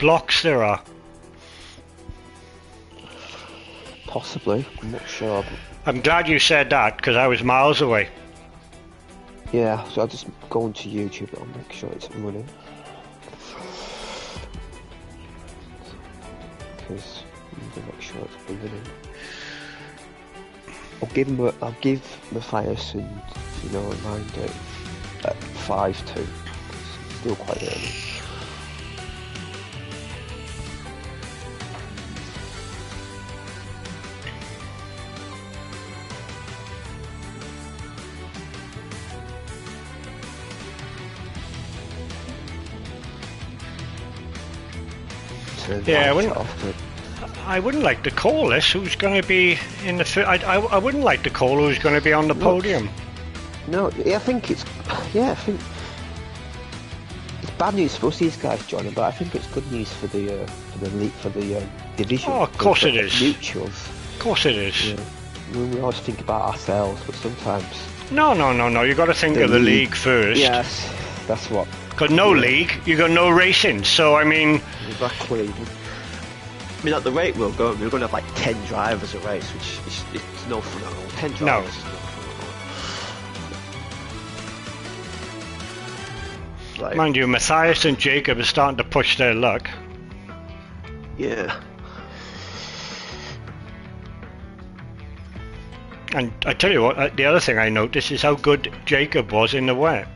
blocks there are. Possibly, I'm not sure. But I'm glad you said that, because I was miles away. yeah, so I'll just go onto YouTube and I'll make sure it's running. Because I'm gonna make sure it's running. I'll give Matthias and a reminder at 5 to. It's still quite early. Yeah, I wouldn't like to call this. Who's going to be in the? I wouldn't like to call who's going to be on the podium. No, I think it's bad news for us, these guys, Johnny. But I think it's good news for the league, for the division. Oh, of course it is. Mutuals. Of course it is. Yeah. We always think about ourselves, but sometimes. No. You got to think of the league first. Yes, that's what. Because league, you got no racing. So I mean. Exactly. I mean, at the rate we're going to have like 10 drivers a race, which it's no fun at all. 10 drivers is no fun at all. Like, mind you, Matthias and Jacob are starting to push their luck. Yeah. And I tell you what, the other thing I noticed is how good Jacob was in the wet.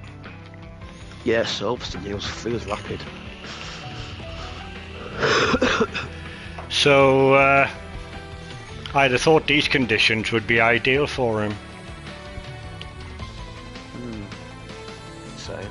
Yeah, so he was rapid. So, I'd have thought these conditions would be ideal for him. Same.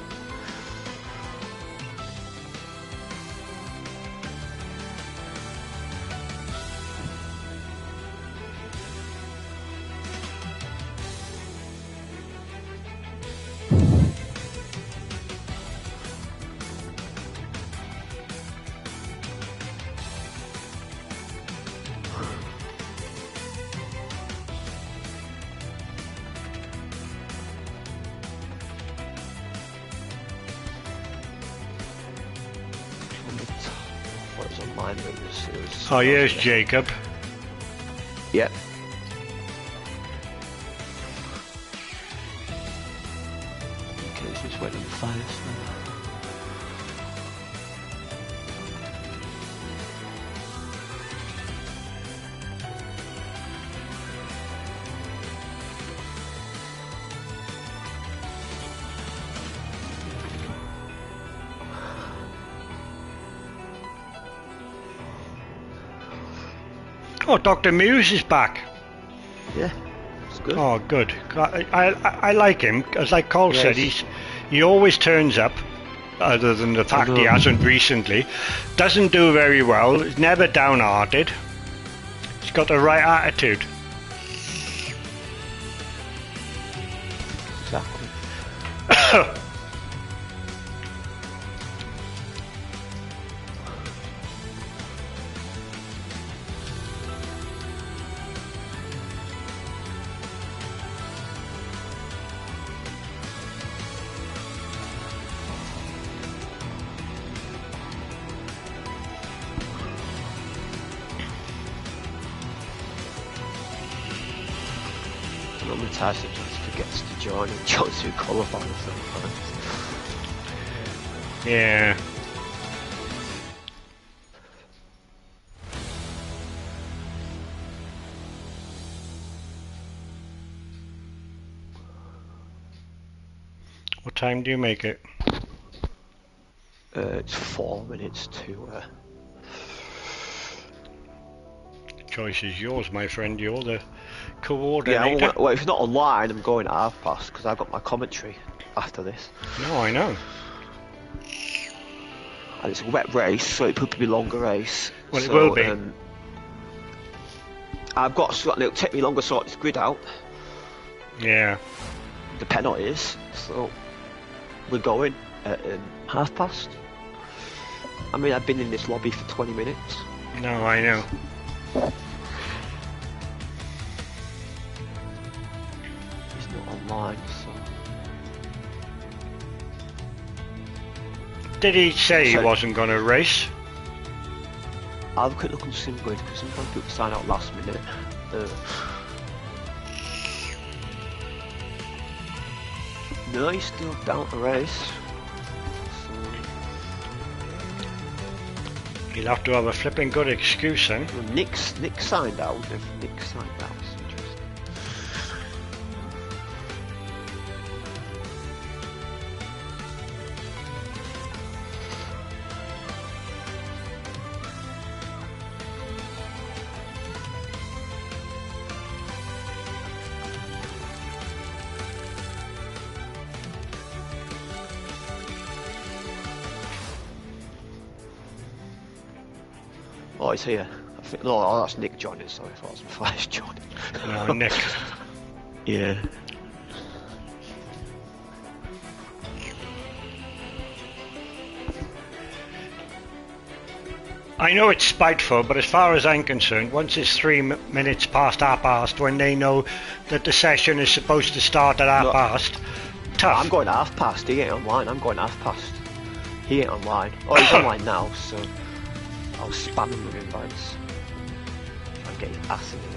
Oh, here's Jacob. Yep. Okay, he's just waiting for fires now. Oh, Dr. Muse is back. Yeah, it's good. Oh, good. I like him, as like Cole said, he always turns up, other than the fact he hasn't recently. Doesn't do very well, is never downhearted. He's got the right attitude. Exactly. Tyson just forgets to join and joins who qualifies sometimes. Yeah. What time do you make it? It's 4 minutes to. Choice is yours, my friend. You're the coordinator. Yeah, well, if it's not online, I'm going at 1:30 because I've got my commentary after this. No, I know. And it's a wet race, so it could be a longer race. Well, it will be. It'll take me longer to sort this grid out. Yeah. The penalties, so we're going at 1:30. I mean, I've been in this lobby for 20 minutes. No, I know. It's not online, so. Did he say he wasn't going to race? I'll have a quick look on SimGrid because sometimes people sign out last minute. No, he's still down the race. You'll have to have a flipping good excuse then. Well, Nick signed out. If Nick signed out, it's interesting. Oh, he's here. I think, no, that's Nick joining. Sorry, I thought it was Matthias joining. No, Nick. Yeah. I know it's spiteful, but as far as I'm concerned, once it's 3 minutes past half-past, when they know that the session is supposed to start at half-past, tough. I'm going half-past. He ain't online. I'm going half-past. He ain't online. Oh, he's online now, so I'll spam him with invites. I'm getting ass in here.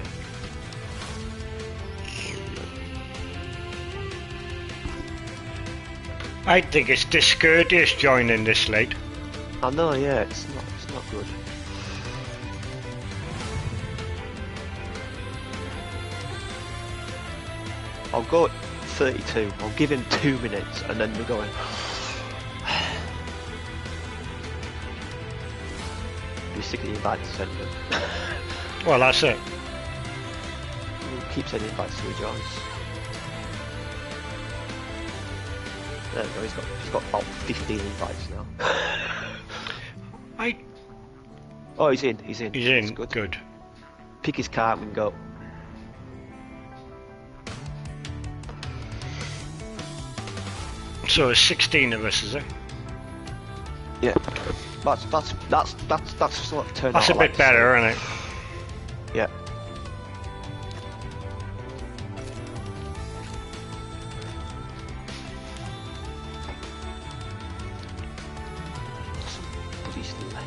I think it's discourteous joining this late. I know, yeah, it's not good. I'll go at 32. I'll give him 2 minutes, and then we're going. Be sick of the invites sent him. Well, that's it. We'll keep sending invites to he joins. There we go. He's got about 15 invites now. Oh, he's in. He's in. He's in. That's Good. Pick his car and go. So there's 16 of us, is it? Yeah. That's sort of turn That's a out bit like better, isn't it? Yeah. Somebody's left.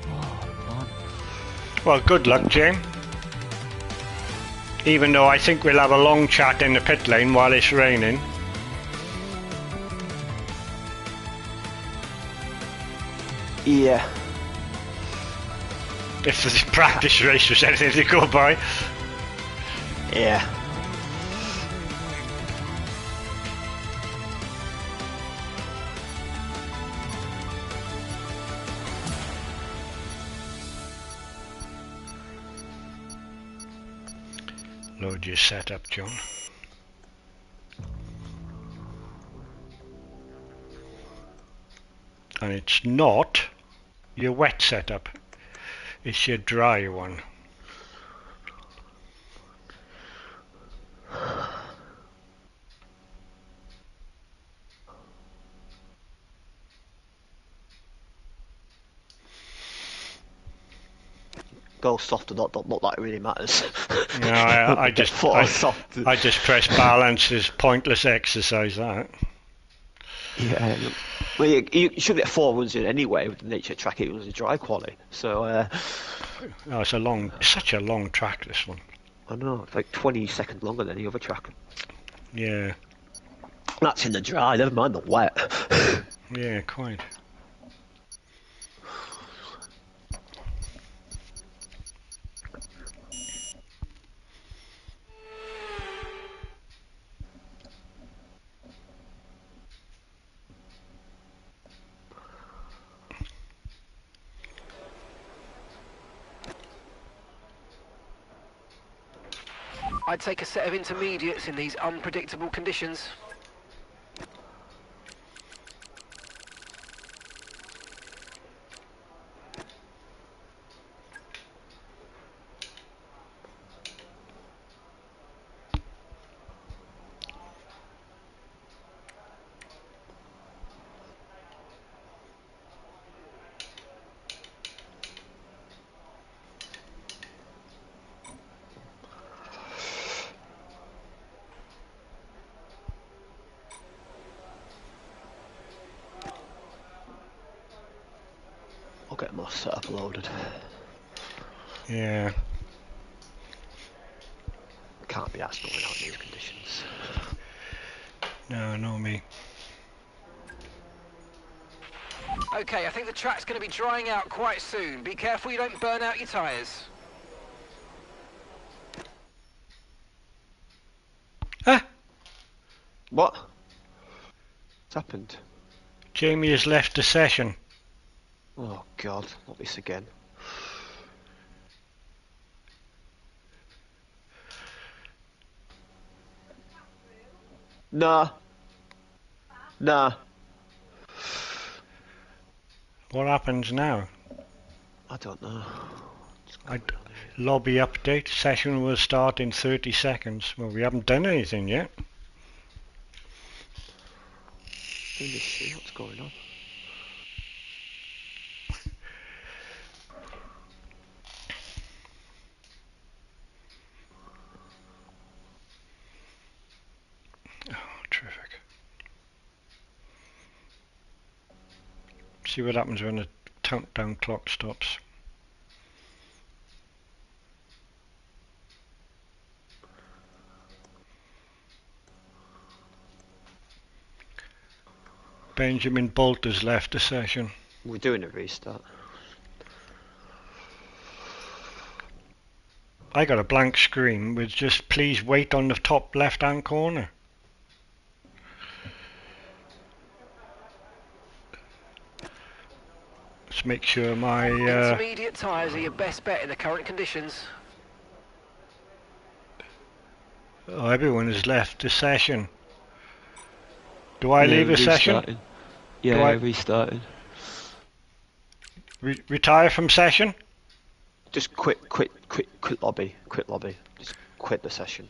Oh man. Well, good luck, Jim. Even though I think we'll have a long chat in the pit lane while it's raining. Yeah. If the practice race was anything to go by. Yeah. Load your setup, John. And it's not your wet setup, it's your dry one. Go soft or not that really matters. No, I just soft. I just press balance. Is pointless exercise that. Yeah. Well, you should get 4 runs in anyway with the nature track. It was a dry quali, so. Oh, it's such a long track, this one. I know, it's like 20 seconds longer than the other track. Yeah. That's in the dry. Never mind the wet. Yeah, quite. I'd take a set of intermediates in these unpredictable conditions. I'll get my setup loaded. Yeah. Can't be asked going out in these conditions. No, no me. Okay, I think the track's going to be drying out quite soon. Be careful you don't burn out your tyres. Ah! What? What's happened? Jamie has left the session. Oh God, not this again. Nah. Nah. What happens now? I don't know. Lobby update. Session will start in 30 seconds. Well, we haven't done anything yet. Let me see what's going on. Oh, terrific. See what happens when the countdown clock stops. Benjamin Bolt has left the session. We're doing a restart. I got a blank screen with just please wait on the top left hand corner. Let's make sure my Intermediate tyres are your best bet in the current conditions. oh, everyone has left the session. Do I leave the session? Yeah, restarting. Retire from session? Just quit lobby. Quit lobby. Just quit the session.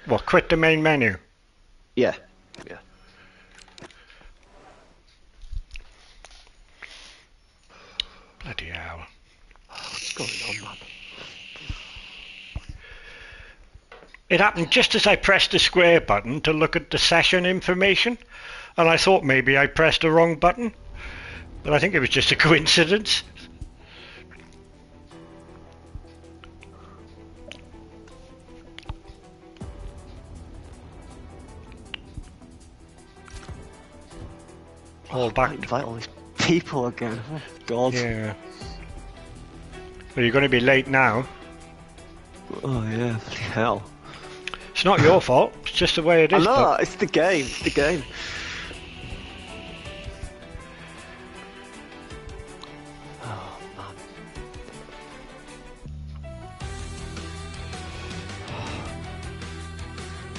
What, quit the main menu? Yeah. Yeah. Bloody hell. What's going on, man? It happened just as I pressed the square button to look at the session information, and I thought maybe I pressed the wrong button, but I think it was just a coincidence. All back. Invite all these people again. Oh, God. Yeah. Well, you're going to be late now. Oh yeah, bloody hell. It's not your fault. It's just the way it is. I know, But it's the game. It's the game. Oh man.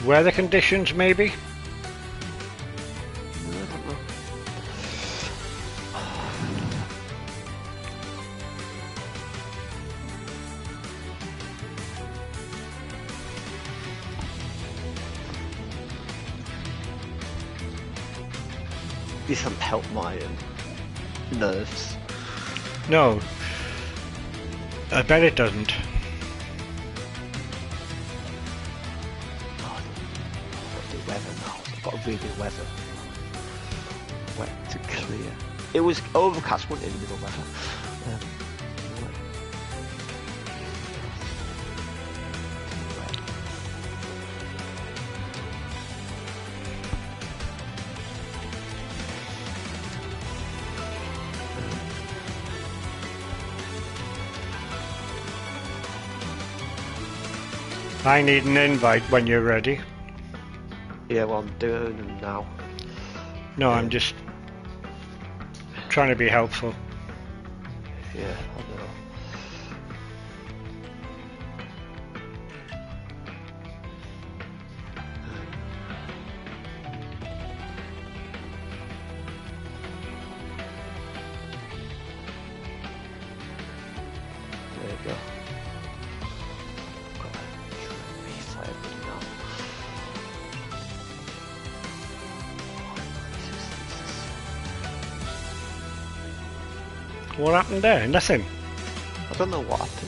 weather conditions, maybe. I don't know. This hasn't helped my nerves. No. I bet it doesn't. Oh, I've got the weather now. I've got to read the weather. Wet to clear. It was overcast, wasn't it, in the weather? Wet. I need an invite when you're ready. Yeah, well, I'm doing them now. No, I'm just trying to be helpful. Yeah, I know. There you go. Got to reset everything now. What happened there? Nothing. I don't know what happened.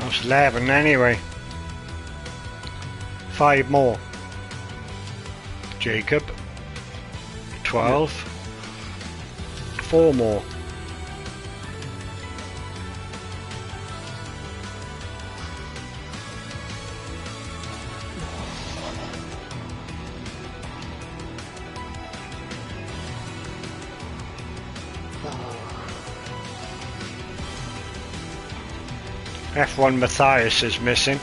That's 11 anyway. 5 more. Jacob. 12. 4 more. F1 Matthias is missing.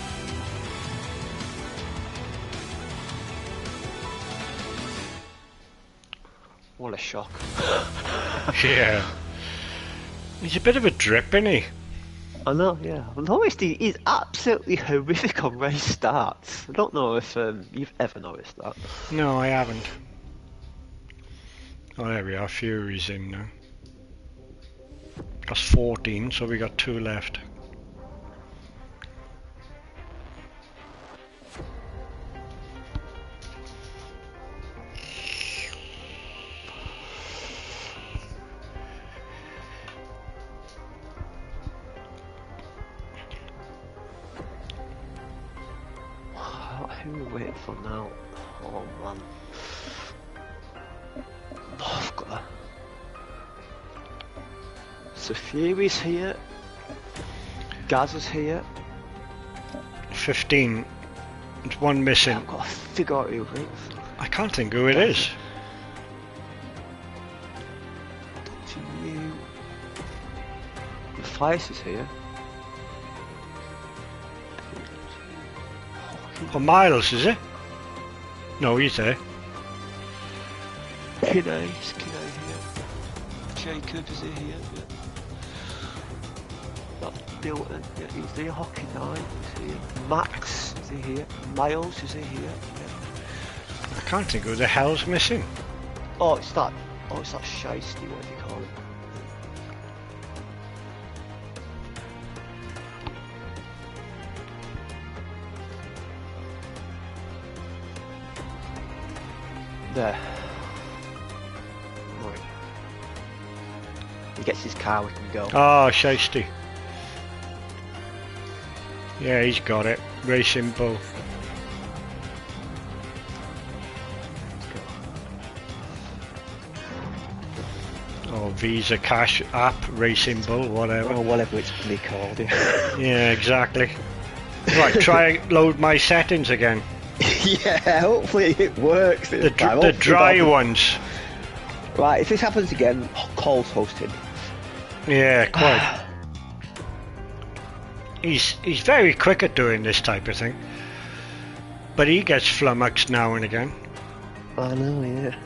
What a shock. Yeah. He's a bit of a drip, isn't he? I know, yeah. I've noticed he's absolutely horrific on race starts. I don't know if you've ever noticed that. No, I haven't. Oh, there we are. Fury's in now. That's 14, so we got 2 left. Who are we waiting for now? Oh man. Oh, I've got So Fury's here. Gaz is here. 15. There's 1 missing. I've got to figure out who it is. I can't think who it is. To you. Matthias is here. Oh, Miles, is it? No, he's there. Kinney's here. Jacob is here. Yeah. That's Milton. Yeah, he's there. Hockey Night is here. Max is here. Miles is here. Yeah. I can't think who the hell's missing. Oh, it's that shiesty, what do you call it? There. Right. He gets his car, we can go. Oh, Shiesty. Yeah, he's got it. Racing Bull. Oh, Visa Cash App, Racing Bull, whatever. Or whatever it's really called. Yeah, Yeah, exactly. Right, try load my settings again. yeah, hopefully it works. The dry ones. Right, if this happens again, Cole's hosting. Yeah, quite. He's very quick at doing this type of thing. But he gets flummoxed now and again. I know, yeah.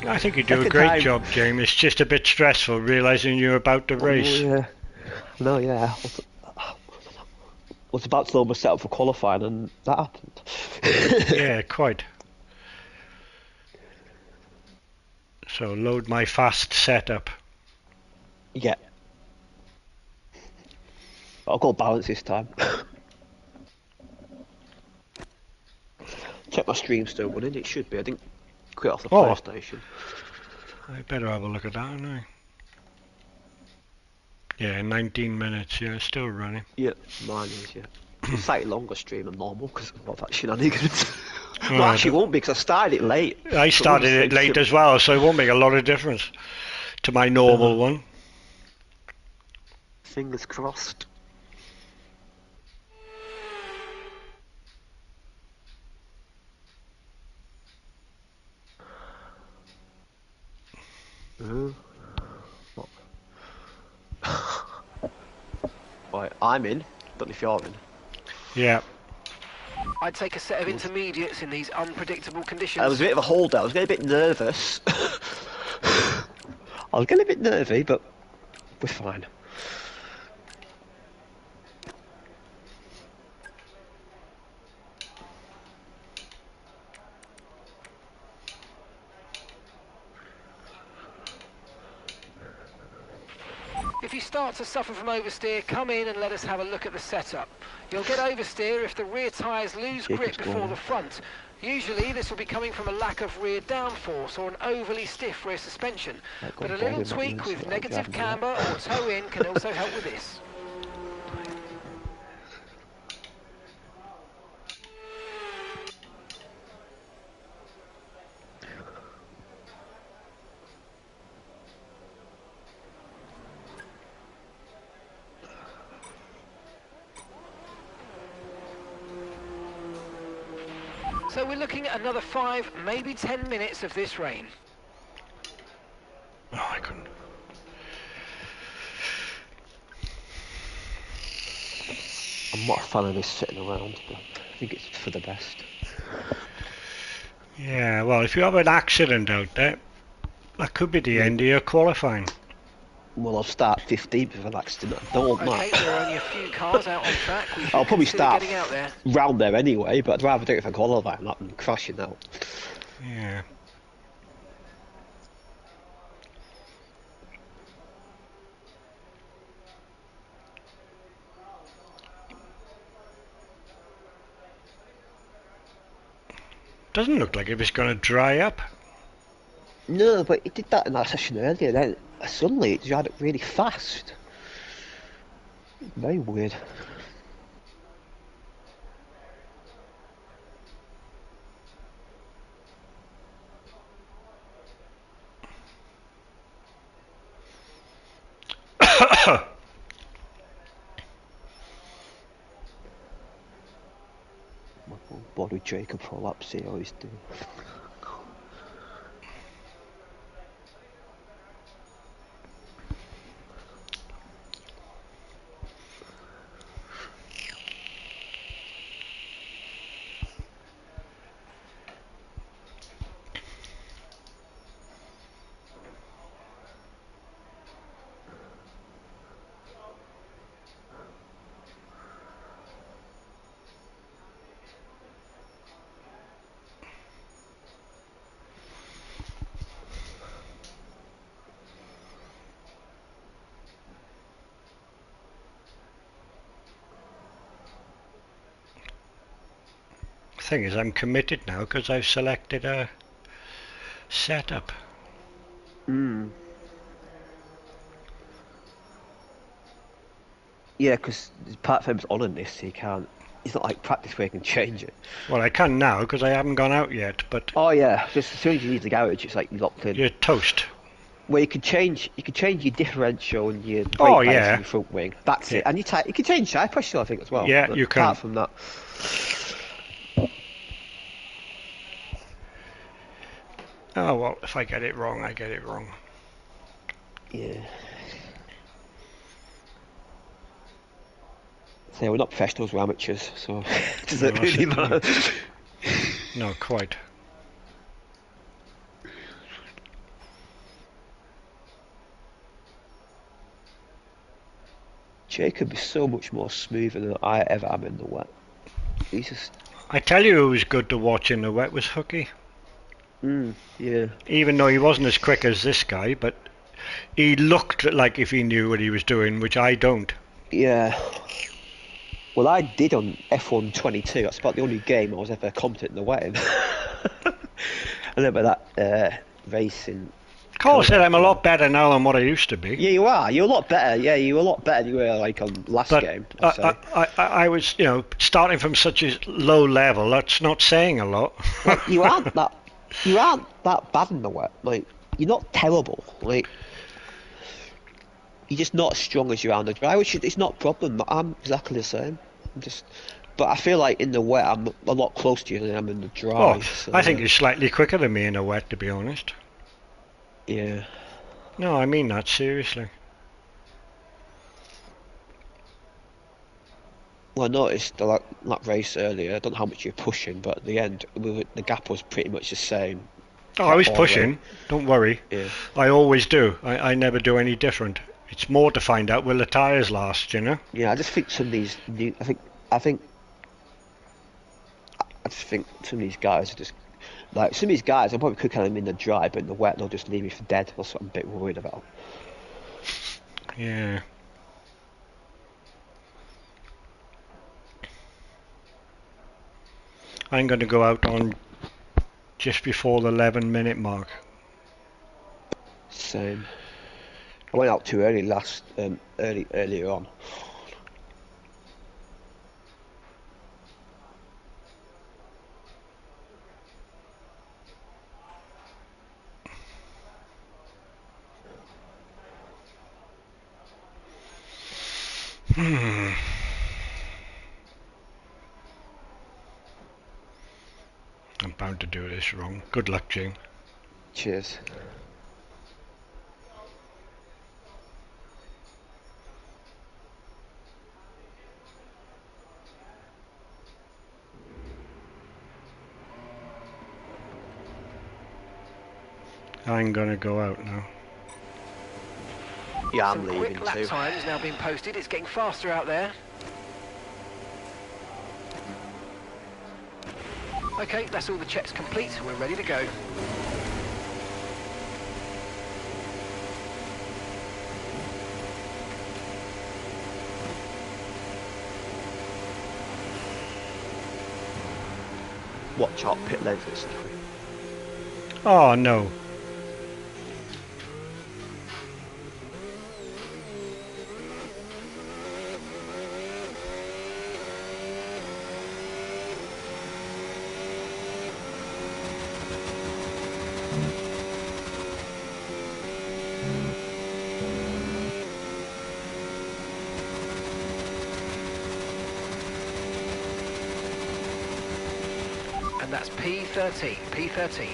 I think you do a great job, James. It's just a bit stressful realising you're about to race. Yeah. No, yeah. I was about to load my setup for qualifying and that happened. Yeah, quite. So load my fast setup. Yeah. I've got balance this time. Check my stream still running, it should be. I didn't quit off the PlayStation. I better have a look at that, don't I? Yeah, 19 minutes, yeah, still running. Yeah, mine is, yeah. It's slightly longer stream than normal because of that shenanigans. Well, actually, it won't be because I started it late. I started it late as well, so it won't make a lot of difference to my normal one. Fingers crossed. Right, I'm in. Don't know if you're in. Yeah. I'd take a set of intermediates in these unpredictable conditions. I was a bit of a hold out. I was getting a bit nervous. I was getting a bit nervy, but we're fine. If you start to suffer from oversteer, come in and let us have a look at the setup. You'll get oversteer if the rear tyres lose grip before the front. Usually this will be coming from a lack of rear downforce or an overly stiff rear suspension, but a little tweak with negative camber or toe in can also help with this. So we're looking at another 5, maybe 10 minutes of this rain. Oh, I couldn't. I'm not a fan of this sitting around, but I think it's for the best. Yeah, well, if you have an accident out there, that could be the end of your qualifying. Well, I'll start 15th with an accident. I don't want Okay, that. there are only a few cars out on track. I'll probably start getting out there. round there anyway, but I'd rather do it if I qualify than that than crashing out. Yeah. Doesn't look like it was going to dry up. No, but it did that in that session earlier, then suddenly it dried up really fast. Very weird. Body Jacob for laps, he always do. Thing is, I'm committed now because I've selected a setup. Yeah, because part of him's on in this, so he can't. It's not like practice where you can change it. Well, I can now because I haven't gone out yet, but Oh yeah, just as soon as you leave the garage, it's like locked in. you're toast. Where you can change your differential and your brake Oh, pads yeah. and your front wing. That's Yeah. it, and you can change tire pressure, I think, as well. Yeah, but you can. Apart from that, Oh well, if I get it wrong, I get it wrong. yeah. So we're not professionals, we're amateurs, so does it No, really that's matter? No, quite. Jacob is so much more smoother than I ever am in the wet. He's just, I tell you, who was good to watch in the wet was Hooky. yeah. Even though he wasn't as quick as this guy, but he looked like if he knew what he was doing, which I don't. Yeah. Well, I did on F1 22. That's about the only game I was ever competent in the wet in. I remember that race in. Cole said I'm a lot better now than what I used to be. Yeah, you are. You're a lot better. Yeah, you were a lot better than you were like on last But game. I'd say. I was, starting from such a low level. That's not saying a lot. Like, you aren't that bad in the wet. Like, you're not terrible. Like, you're just not as strong as you are on the dry, which it's not a problem. I'm exactly the same. But I feel like in the wet I'm a lot closer to you than I am in the dry. Oh, so, I think you're slightly quicker than me in the wet, to be honest. Yeah. No, I mean that seriously. Well, I noticed that race earlier. I don't know how much you're pushing, but at the end, the gap was pretty much the same. Oh, I was All pushing. way. Don't worry. Yeah. I always do. I never do any different. It's more to find out will the tyres last, you know? Yeah, I just think some of these new. I just think some of these guys are just like some of these guys. I'll probably cook them in the dry, but in the wet they'll just leave me for dead. That's what I'm a bit worried about. Yeah. I'm going to go out on just before the 11-minute mark. Same. I went out too early earlier on. I'm bound to do this wrong. Good luck, Jing. Cheers. I'm going to go out now. Yeah, I'm Some leaving quick lap too. times now being posted. It's getting faster out there. Okay, that's all the checks complete. We're ready to go. Watch out, pit lane for this stuff. Oh, no. And that's P13, P13.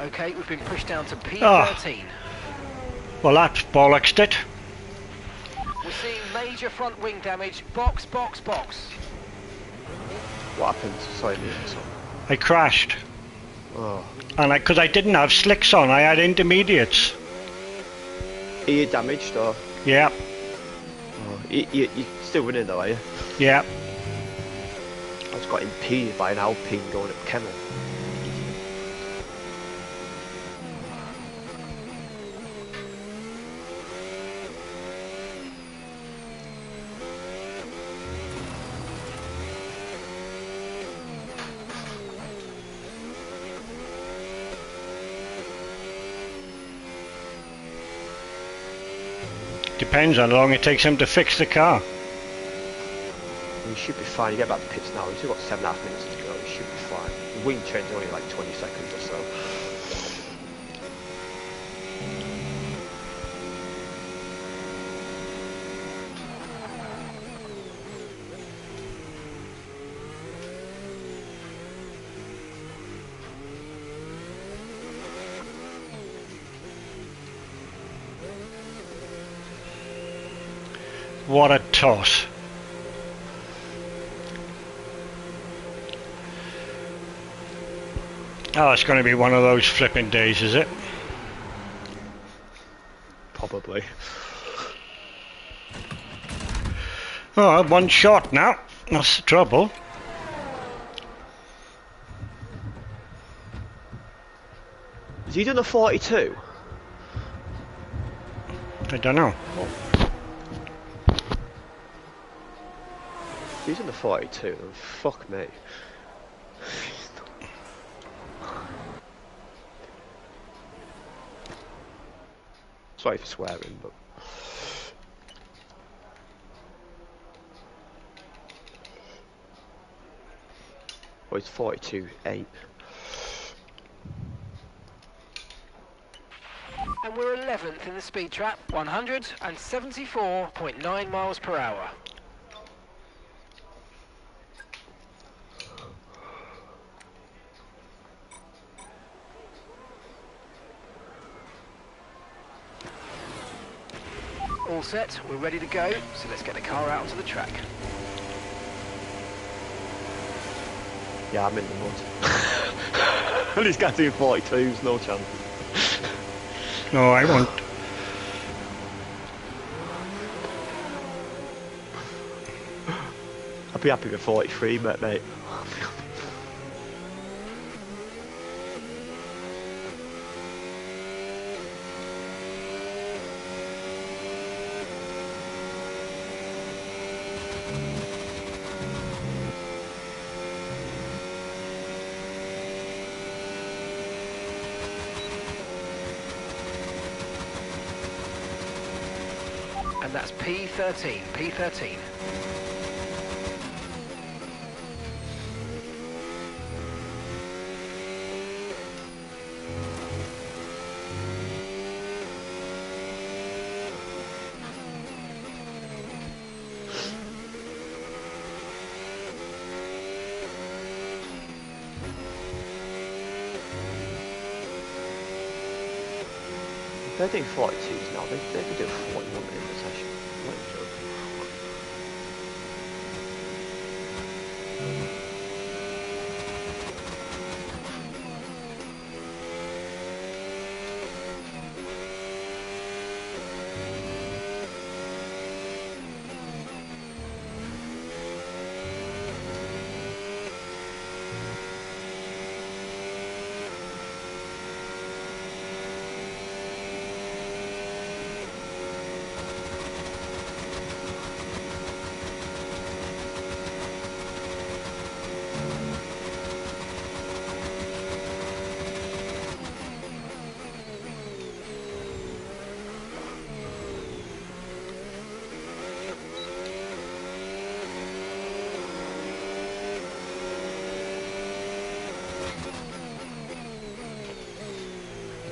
Okay, we've been pushed down to P13. Well, that's bollocksed it. We're seeing major front wing damage. Box, box, box. What happened? Sorry, mate. I crashed. Oh. And because I didn't have slicks on, I had intermediates. Are you damaged or? Yeah. Oh, you still winning though, are you? Yeah. I just got impeded by an Alpine going up Kennel. Depends how long it takes them to fix the car. You should be fine. You get back to pits now. You've still got 7.5 minutes to go. You should be fine. The wing change is only like 20 seconds or so. What a toss. Oh, it's going to be one of those flipping days, is it? Probably. Oh, one shot now. That's the trouble. Has he done a 42? I don't know. He's done the 42, then fuck me. Sorry for swearing, but... Oh, it's 42.8. And we're 11th in the speed trap, 174.9 miles per hour. All set, we're ready to go, so let's get the car out onto the track. Yeah, I'm in the mud. And he's got to do 42s, no chance. No, I won't. I'd be happy with 43, mate. And that's P13, P13. They're doing 42s now, they could do 41 in the session. What a joke.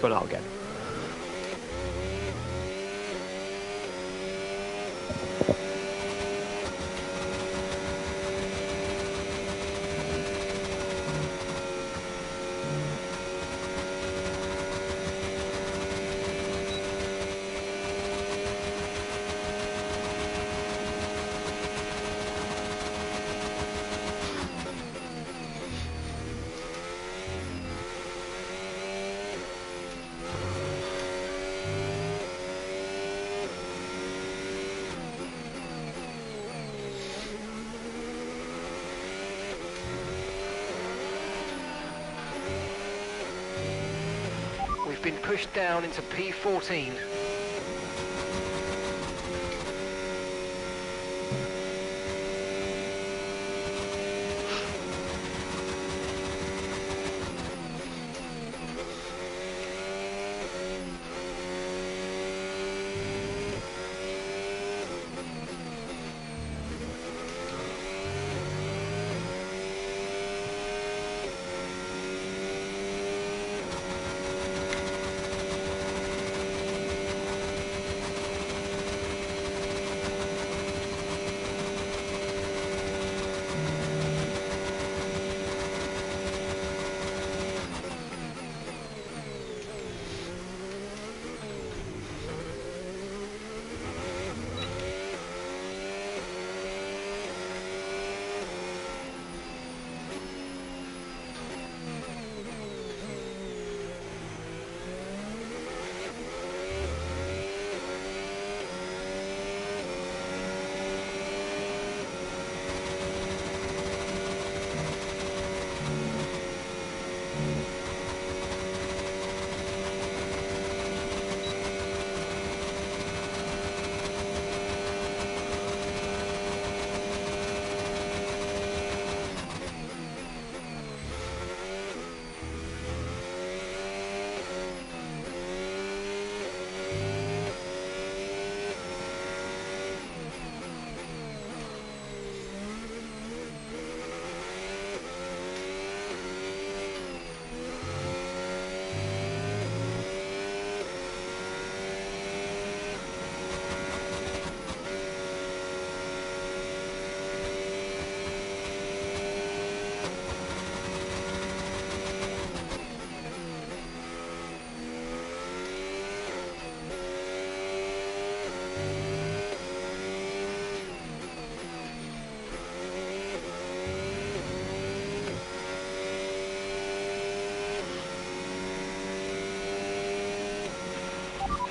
Going out again. We've been pushed down into P14.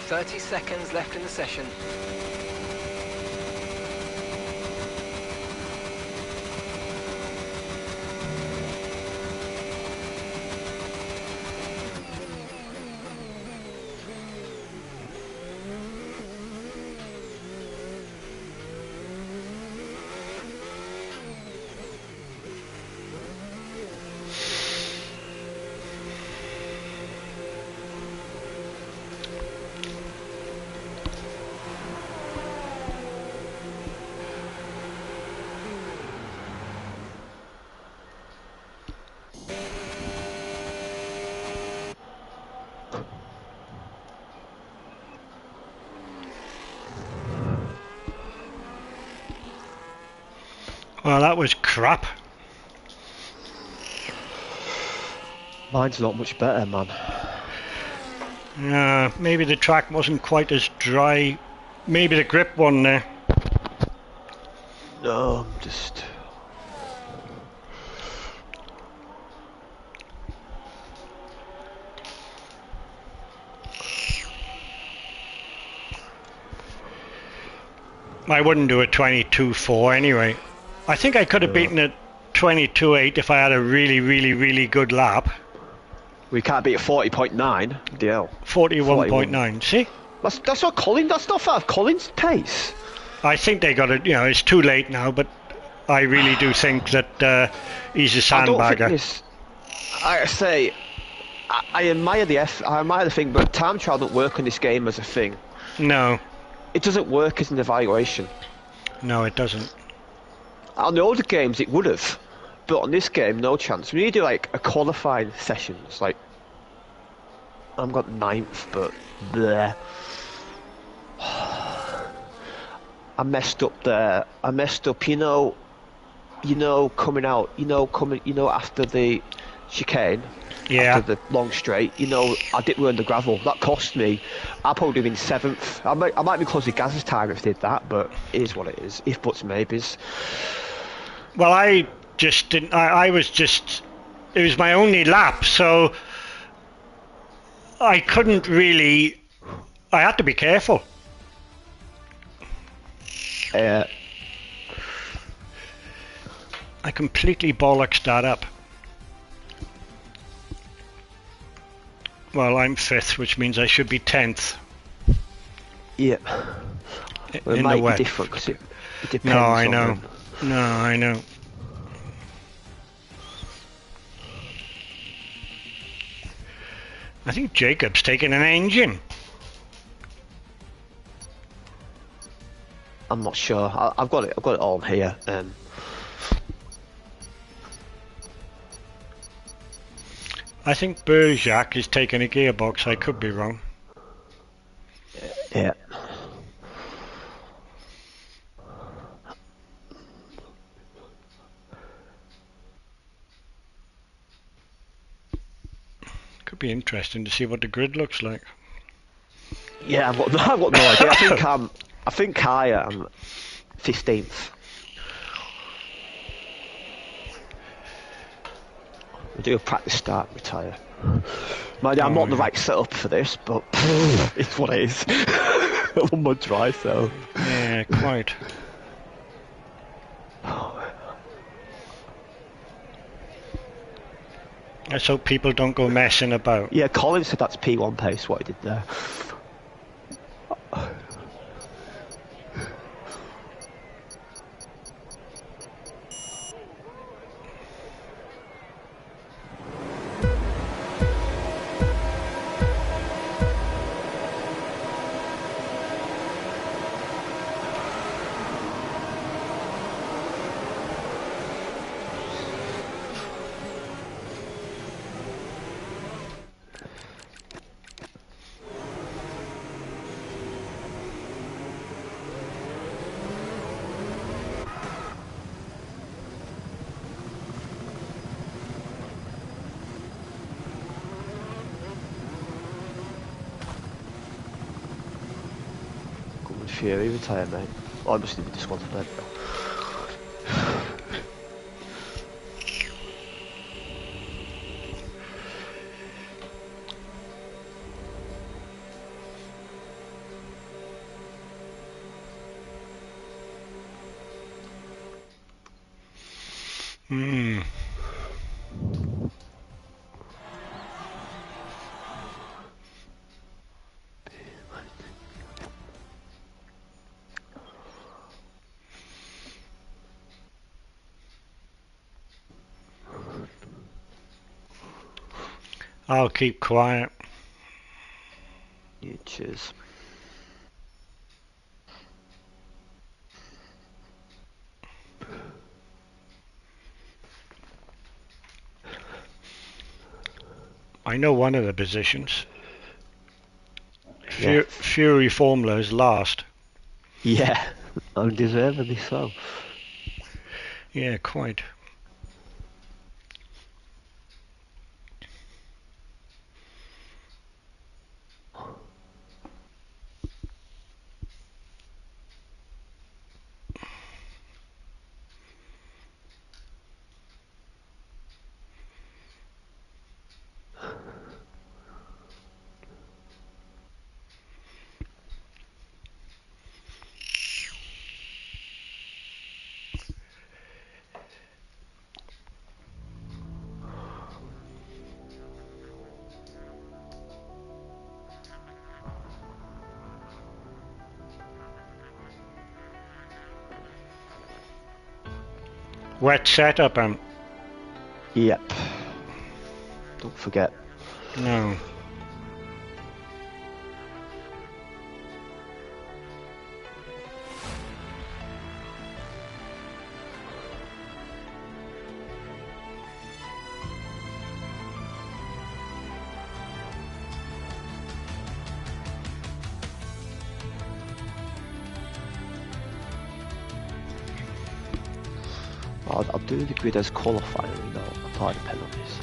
30 seconds left in the session. Well, that was crap. Mine's not much better, man. Maybe the track wasn't quite as dry. Maybe the grip won there. No, I'm just... I wouldn't do a 22.4 anyway. I think I could have beaten a 22.8 if I had a really, really, really good lap. We can't beat a 40.9. DL. 41.9. See? That's not Colin. That's not out of Colin's pace. I think they got it. You know, it's too late now, but I really do think that he's a sandbagger. I say, I admire I admire the thing, but time trial don't work on this game as a thing. No. It doesn't work as an evaluation. No, it doesn't. On the older games, it would have, but on this game, no chance. When you do like a qualifying session, it's like I've got 9th, but bleh. I messed up there. I messed up. Coming out. After the chicane. Yeah. After the long straight. I didn't learn the gravel. That cost me. I probably been 7th. I might be close to Gaz's time if I did that, but it is what it is. If buts maybes. Well, I just didn't. I was just. It was my only lap, so I couldn't really. I had to be careful. I completely bollocks that up. Well, I'm 5th, which means I should be 10th. Yeah. Well, it might be different because it depends. No, I know. No, I know. I think Jacob's taking an engine. I'm not sure. I've got it all here. I think Bergerac is taking a gearbox. I could be wrong. Yeah. Could be interesting to see what the grid looks like. Yeah, I've got no idea. I think I am 15th. We'll do a practice start and retire. I'm not the right setup for this, but it's what it is. One more try, so. Yeah, quite. Let's hope people don't go messing about. Yeah, Colin said that's P1 pace, what he did there. Fury retire, mate. I must have been disqualified. Hmm. I'll keep quiet. Yeah, cheers. I know one of the positions. Yeah. Fury Formula is last. Yeah, undeservedly so. Yeah, quite. Wet setup, Yep. Don't forget. No. I'll do the grid as qualifying, and I'll apply the penalties.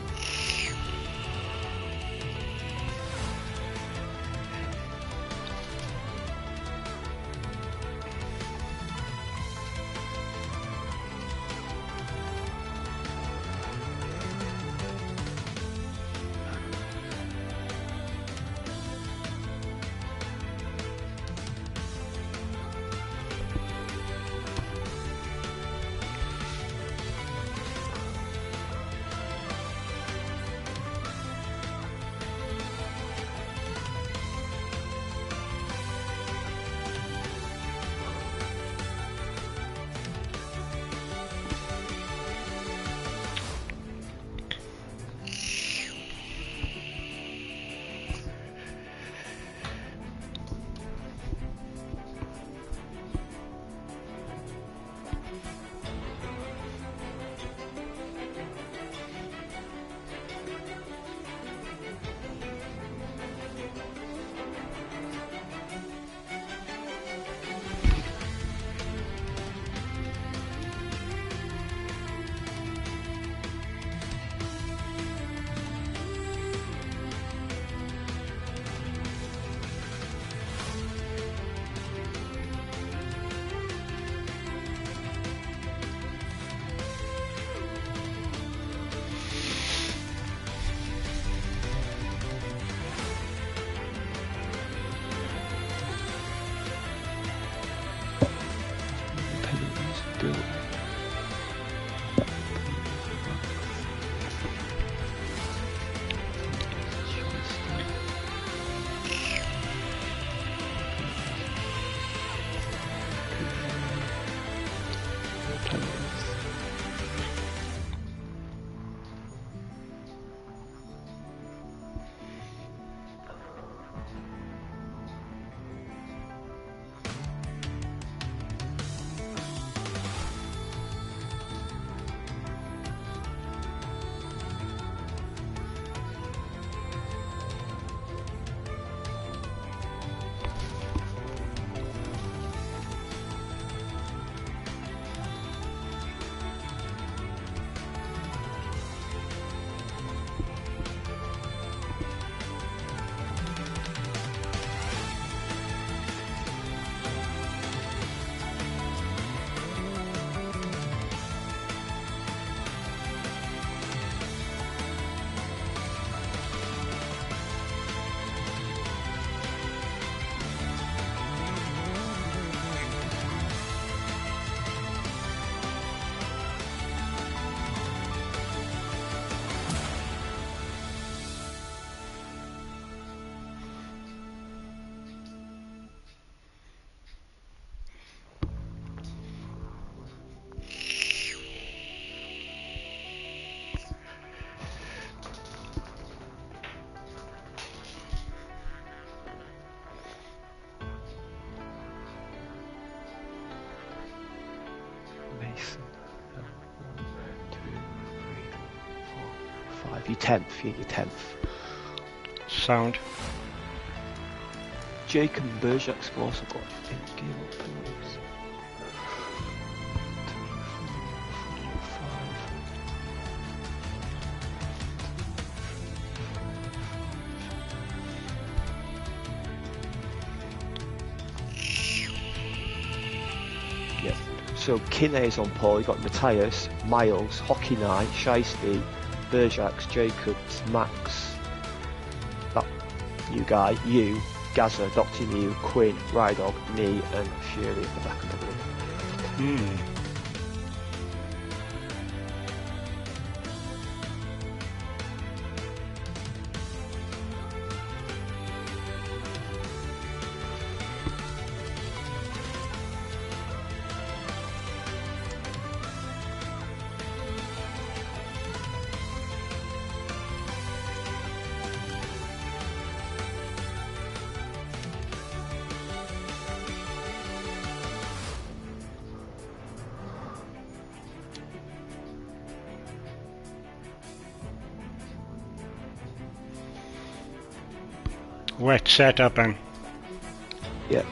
Your 10th, you're your 10th. Sound. Jacob and Berjak's also got 8 game up penalties. 2, 3, 4, 5. Yep. So Kinne's on pole, you got Matthias, Miles, Hockey Knight, Shiesty, Berjaks, Jacobs, Max, that you guy, you, Gaza, Dr. New, Quinn, Rydog, me and Fury at the back of the group. Wet setup and Yeah.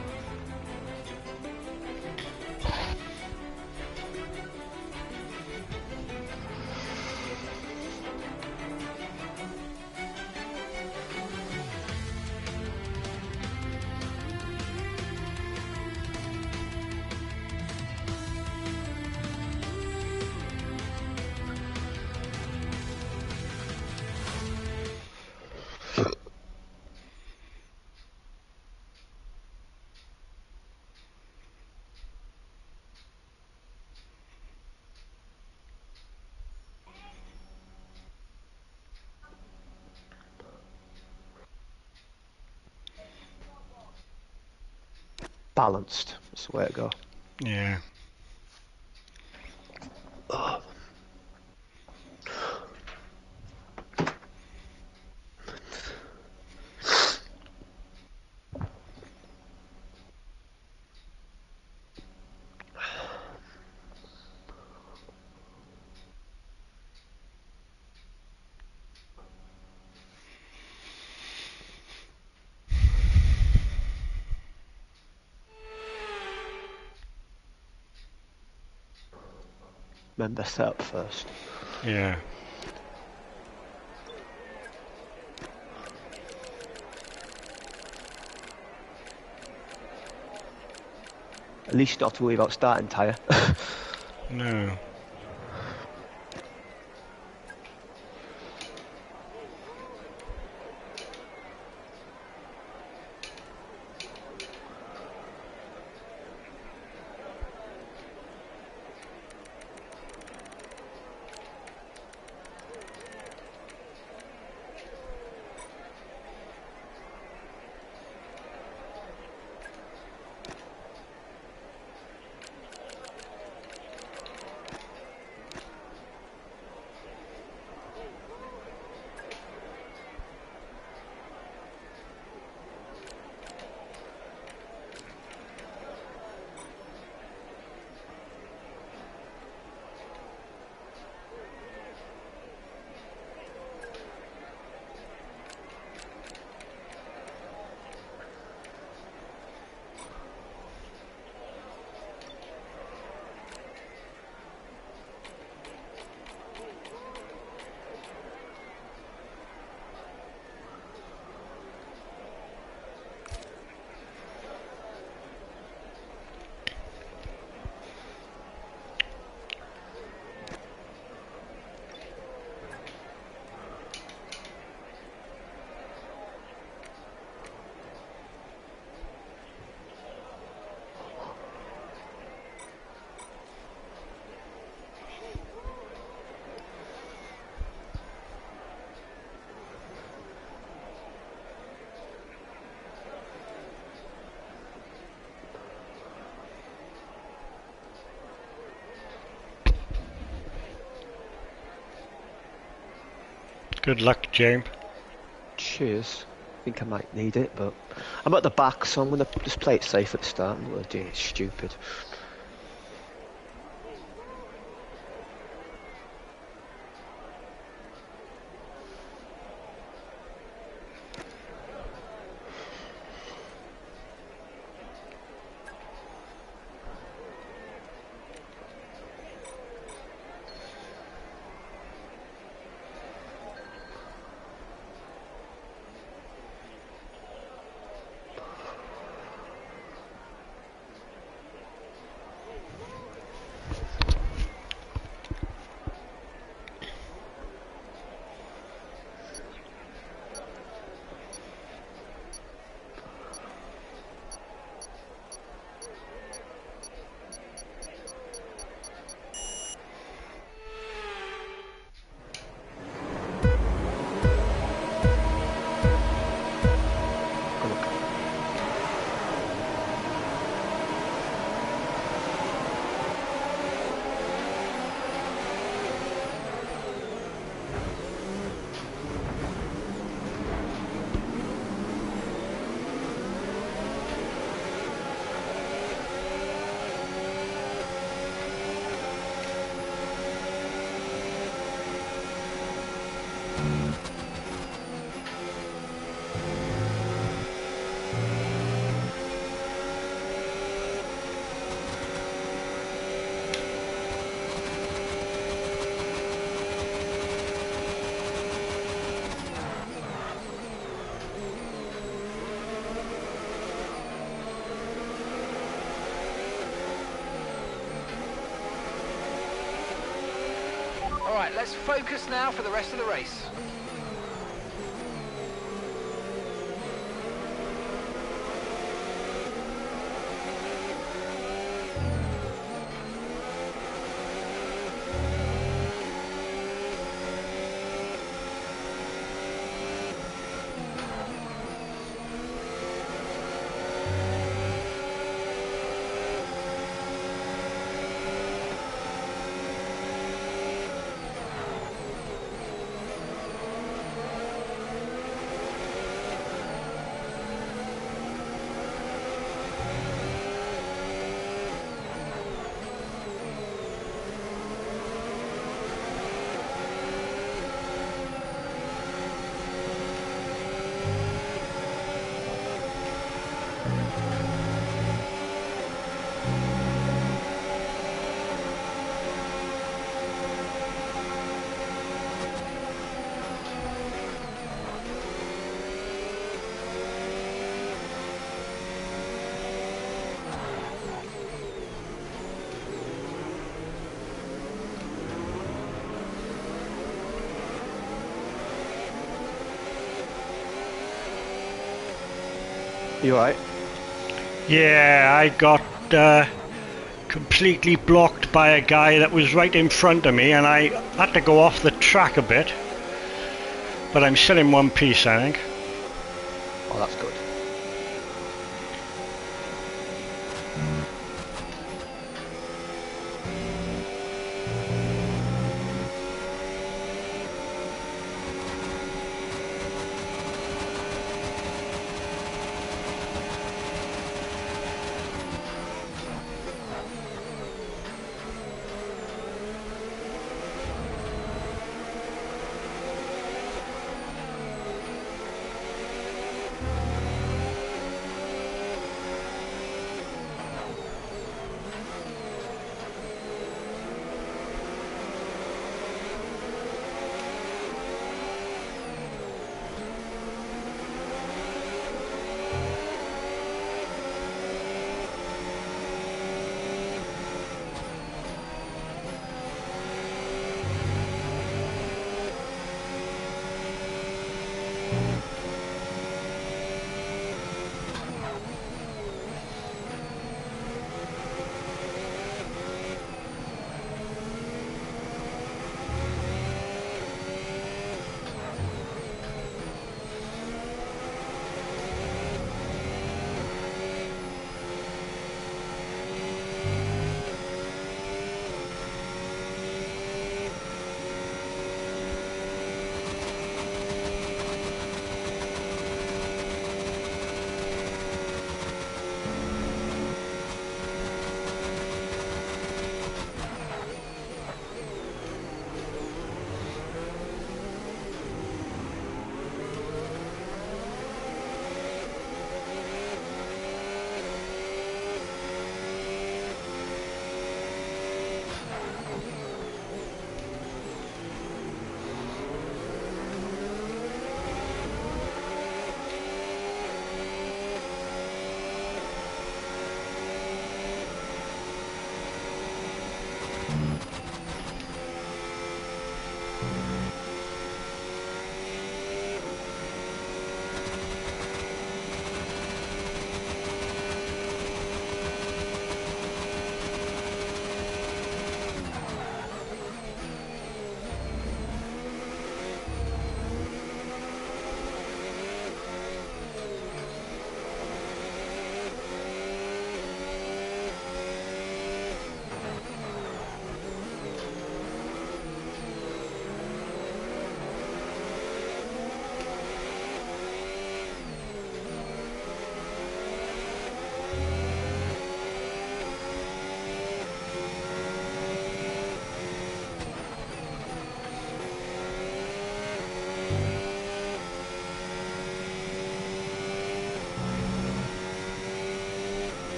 Balanced, that's the way to go. yeah. Remember, set up first. Yeah. At least you don't have to worry about starting tyre. No. Good luck, James. Cheers. I think I might need it, but I'm at the back, so I'm going to just play it safe at the start. I'm going to do it stupid. All right, let's focus now for the rest of the race. You alright? Yeah, I got completely blocked by a guy that was right in front of me, and I had to go off the track a bit. But I'm still in one piece, I think. Oh, that's good.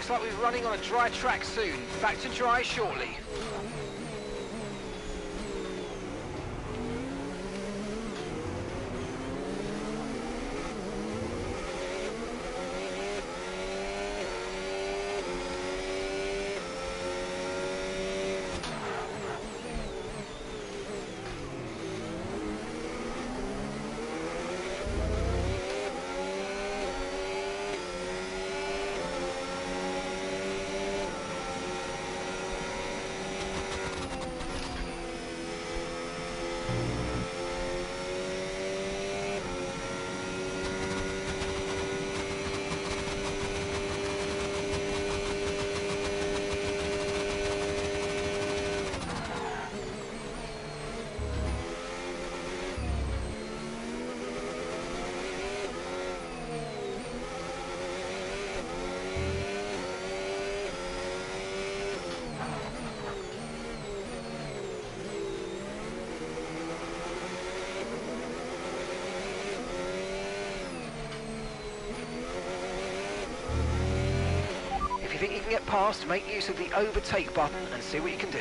looks like we're running on a dry track soon. Back to dry shortly. If you think you can get past, make use of the overtake button and see what you can do.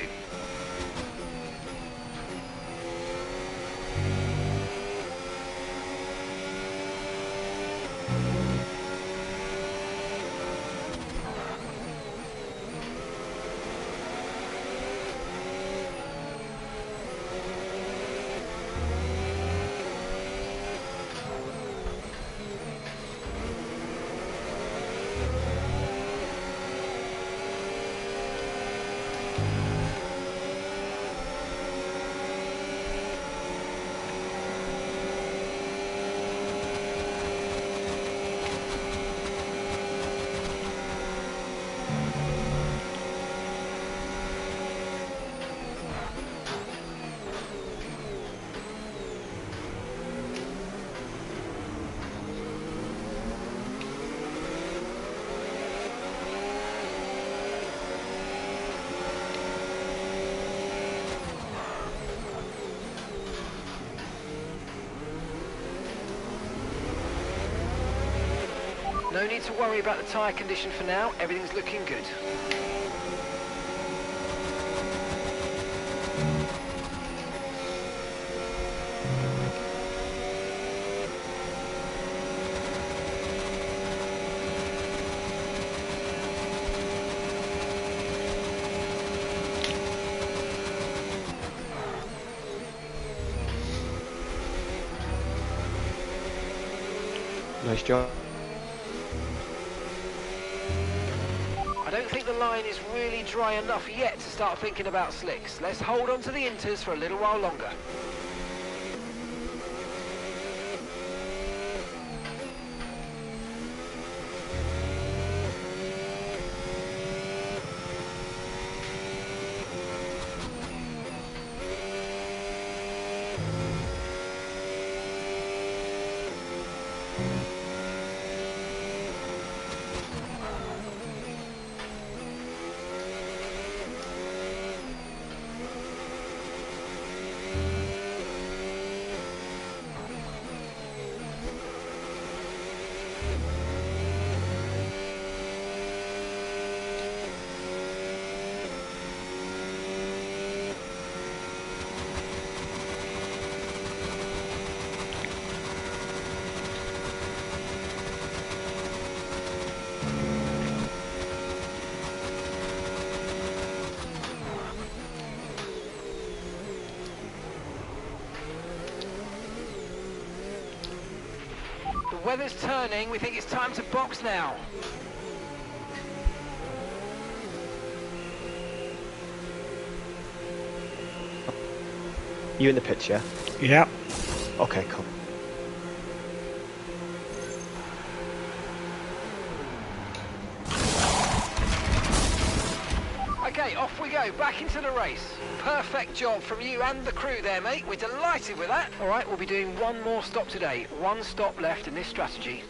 No need to worry about the tyre condition for now, everything's looking good. Nice job. I don't think the line is really dry enough yet to start thinking about slicks. Let's hold on to the inters for a little while longer. The weather's turning, we think it's time to box now. You in the picture? Yeah. Okay, cool. Okay, off we go, back into the race. Perfect job from you and the crew there, mate. We're delighted with that. All right, we'll be doing one more stop today. One stop left in this strategy.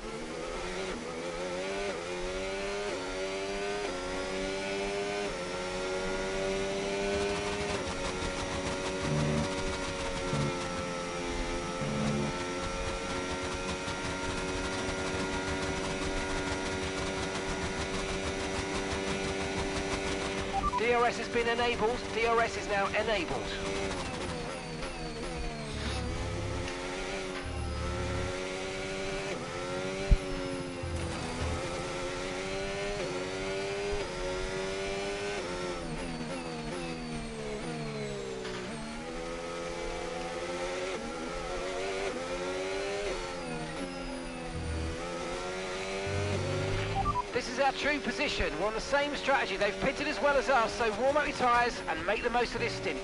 DRS has been enabled. DRS is now enabled. This is our true position. We're on the same strategy. They've pitted as well as us, so warm up your tyres and make the most of this stint.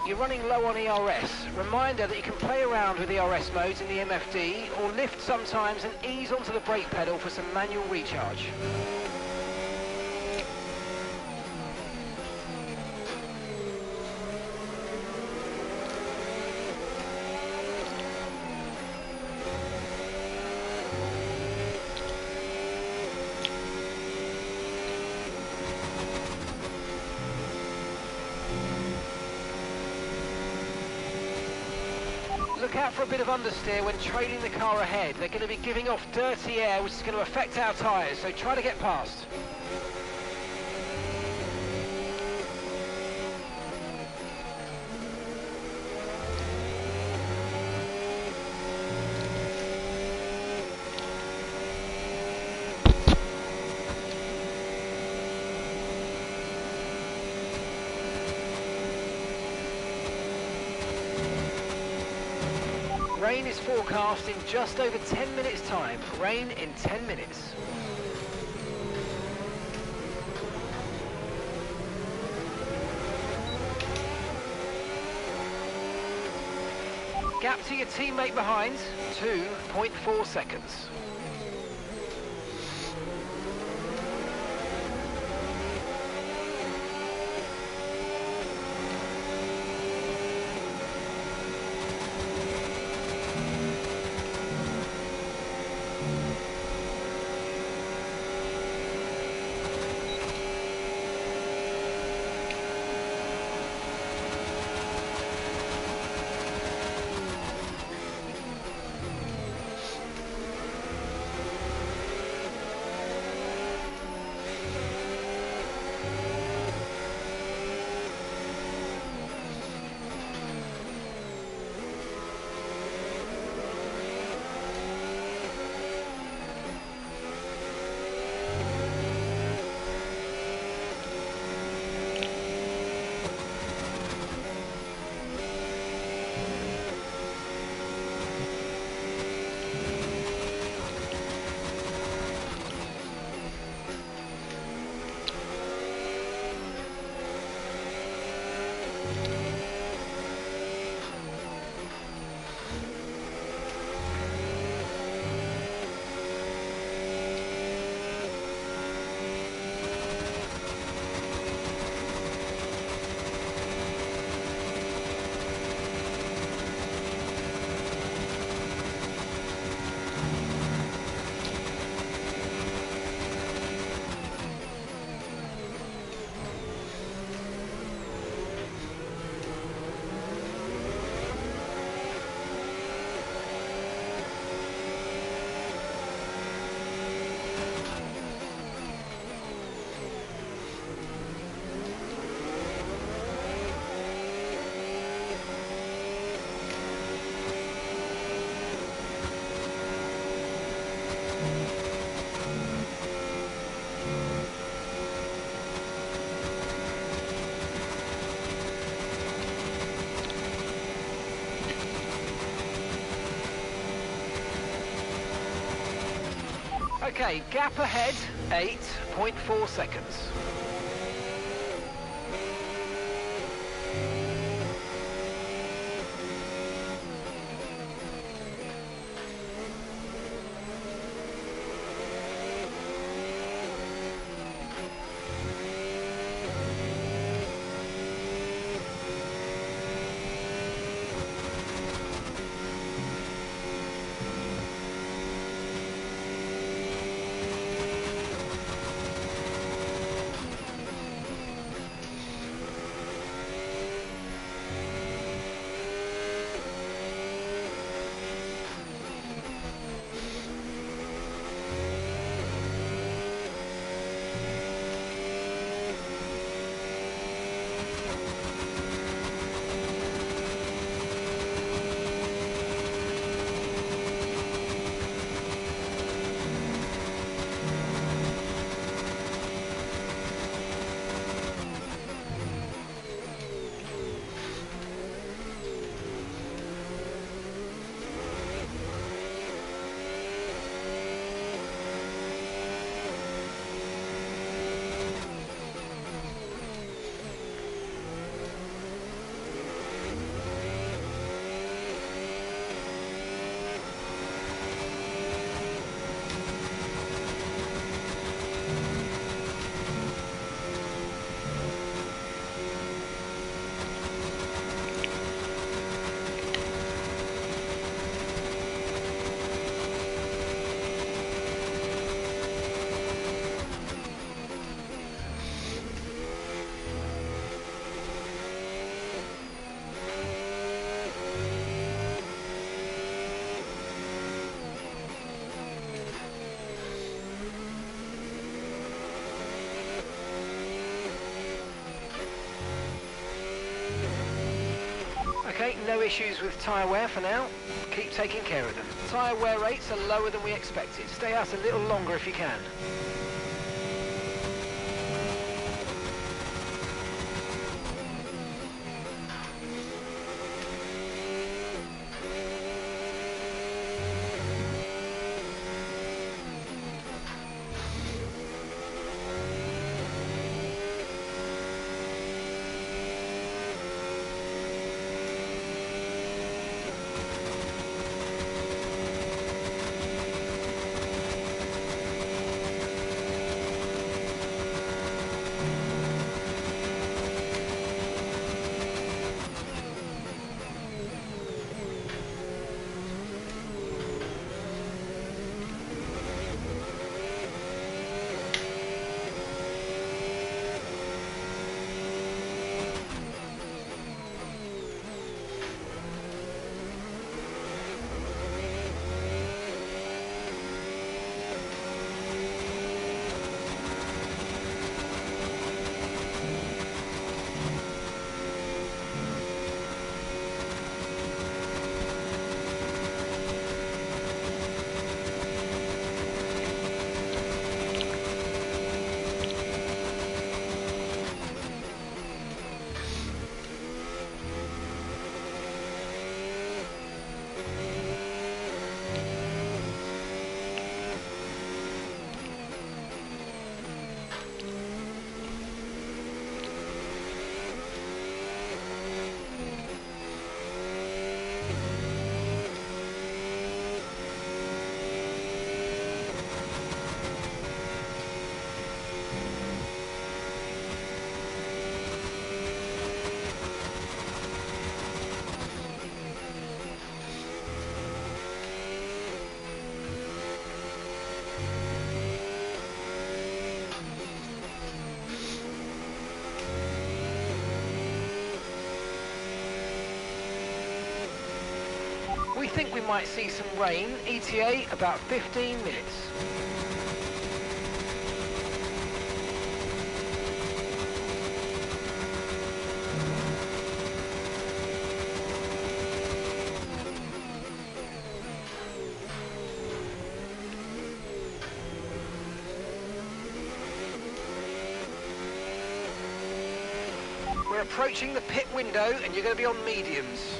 You're running low on ERS. Reminder that you can play around with ERS modes in the MFD or lift sometimes and ease onto the brake pedal for some manual recharge. Look out for a bit of understeer when trailing the car ahead. They're going to be giving off dirty air, which is going to affect our tyres, so try to get past. Rain is forecast in just over 10 minutes time. Rain in 10 minutes. Gap to your teammate behind, 2.4 seconds. Okay, gap ahead, 8.4 seconds. Okay, no issues with tyre wear for now. Keep taking care of them. Tyre wear rates are lower than we expected. Stay out a little longer if you can. We think we might see some rain, ETA about 15 minutes. We're approaching the pit window and you're going to be on mediums.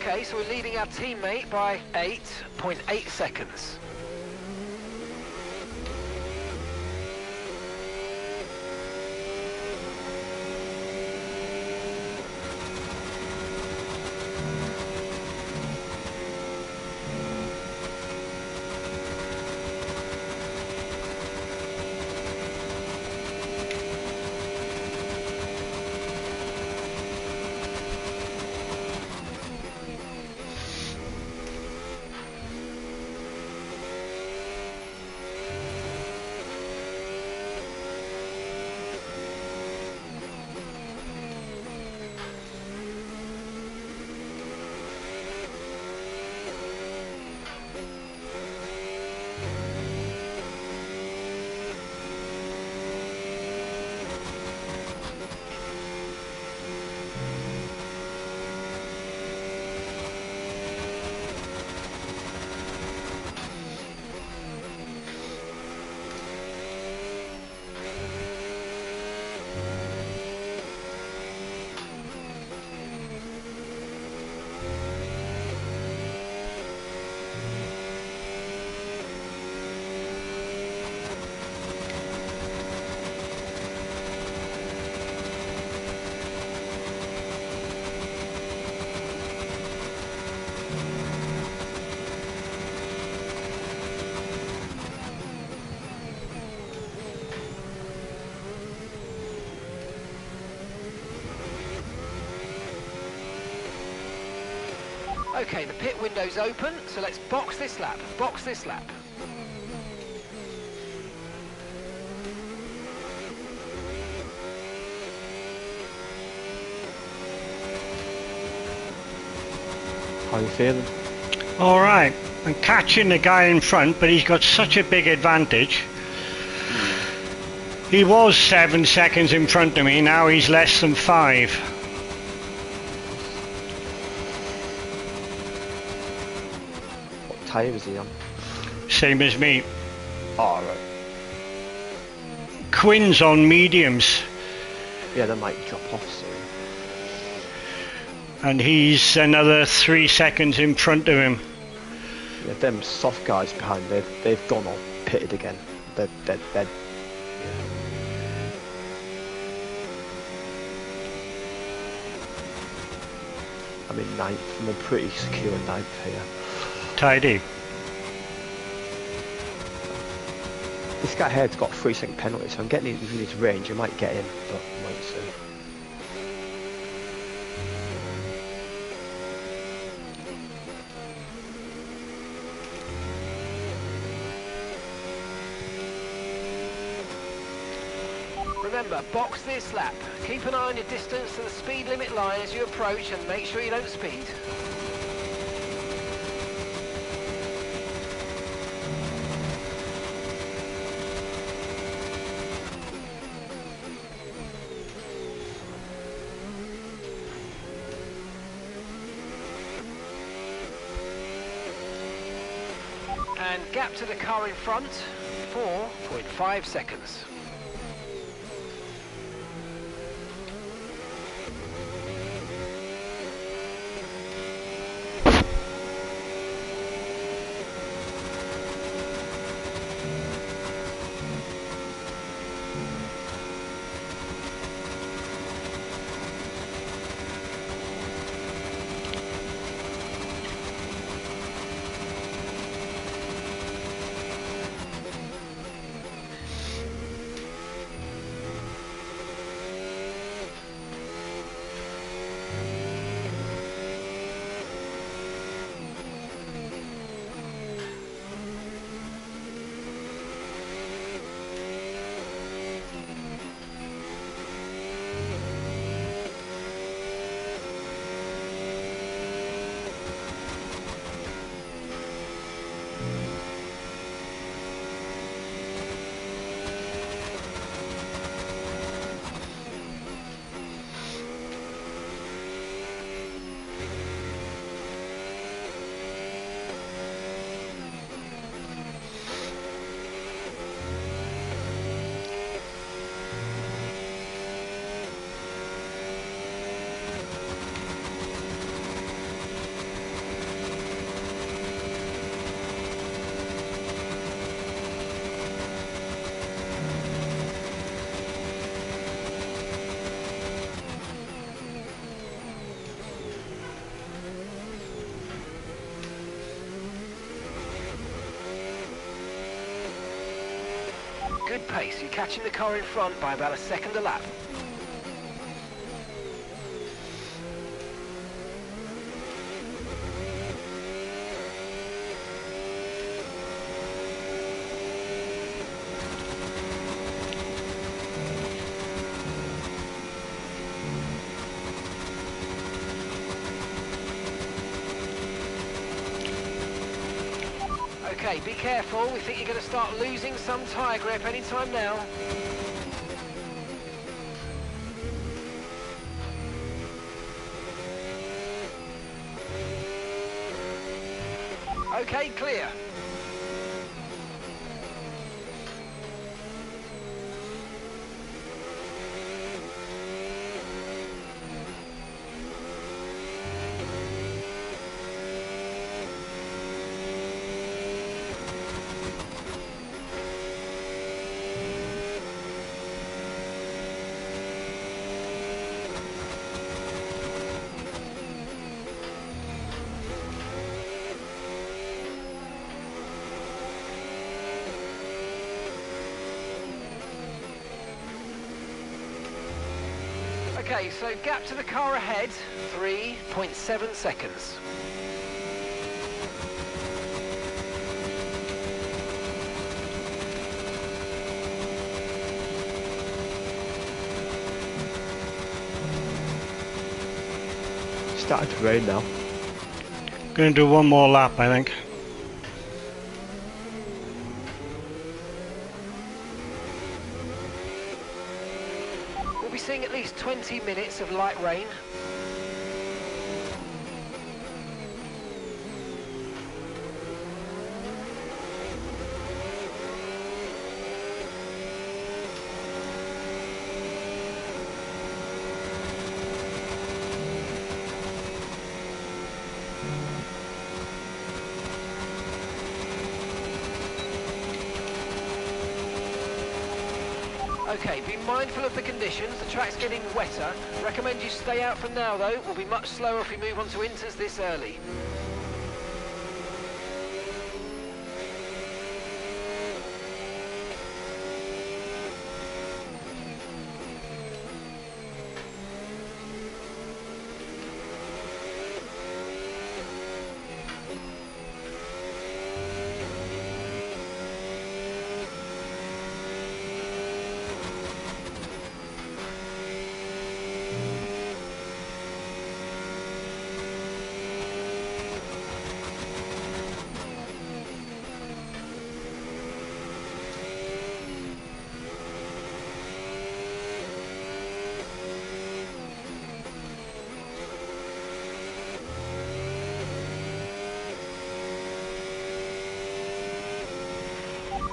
Okay, so we're leading our teammate by 8.8 seconds. Okay, the pit window's open, so let's box this lap, box this lap. How are you feeling? All right. I'm catching the guy in front, but he's got such a big advantage. He was 7 seconds in front of me, now he's less than 5. What tyre is he on? Same as me. Oh, right. Quinn's on mediums. Yeah, they might drop off soon. And he's another 3 seconds in front of him. Yeah, them soft guys behind, they've gone on pitted again. They're yeah. I'm in 9th. I'm a pretty secure 9th here. Tidy. This guy here's got a 3-second penalty, so I'm getting it within his range. I might get him, but I might soon. Remember, box this lap. Keep an eye on your distance to the speed limit line as you approach and make sure you don't speed. And gap to the car in front, 4.5 seconds. good pace. You're catching the car in front by about a second a lap. Okay, be careful. We think you're going to start losing some tyre grip anytime now. Okay, clear. Okay, so gap to the car ahead, 3.7 seconds. Starting to rain now. Going to do one more lap, I think. We'll be seeing at least 20 minutes of light rain. Okay, be mindful of the conditions. The track's getting wetter. Recommend you stay out for now, though. We'll be much slower if we move on to inters this early.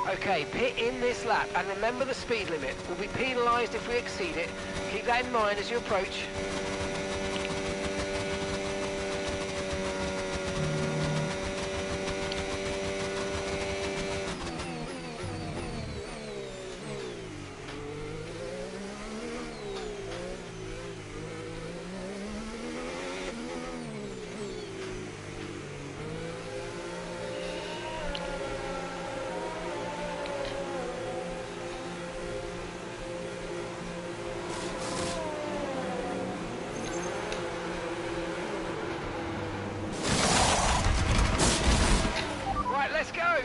Okay, pit in this lap, and remember the speed limit. We'll be penalised if we exceed it. Keep that in mind as you approach.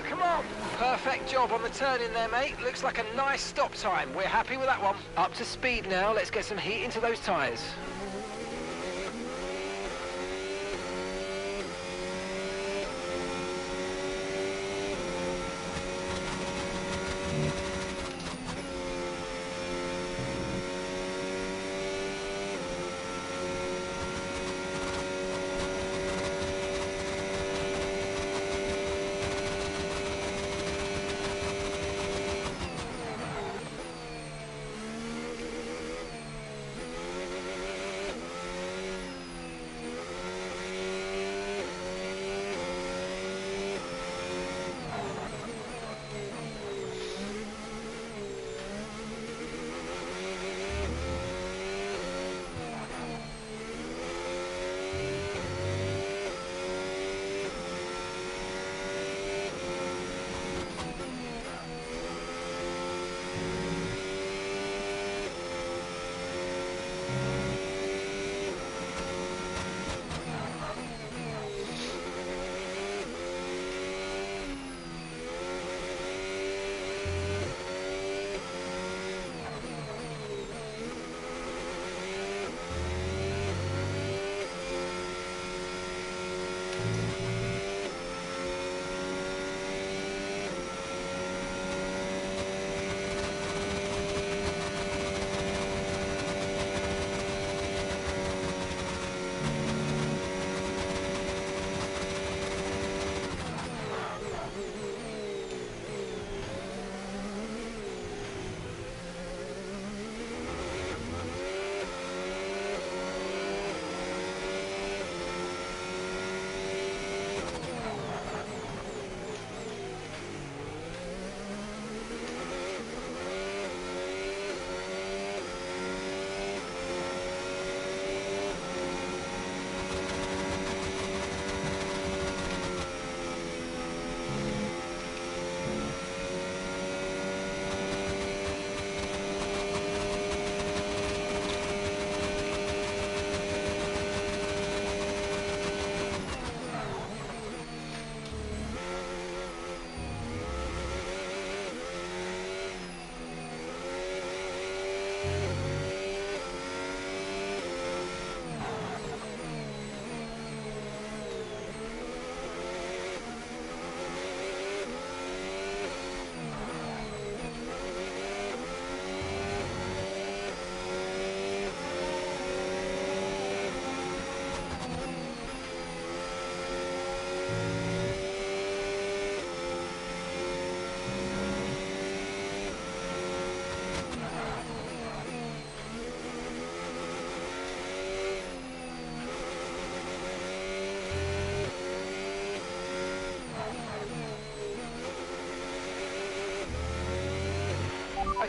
Come on! Perfect job on the turn in there, mate. Looks like a nice stop time. We're happy with that one. Up to speed now. Let's get some heat into those tyres.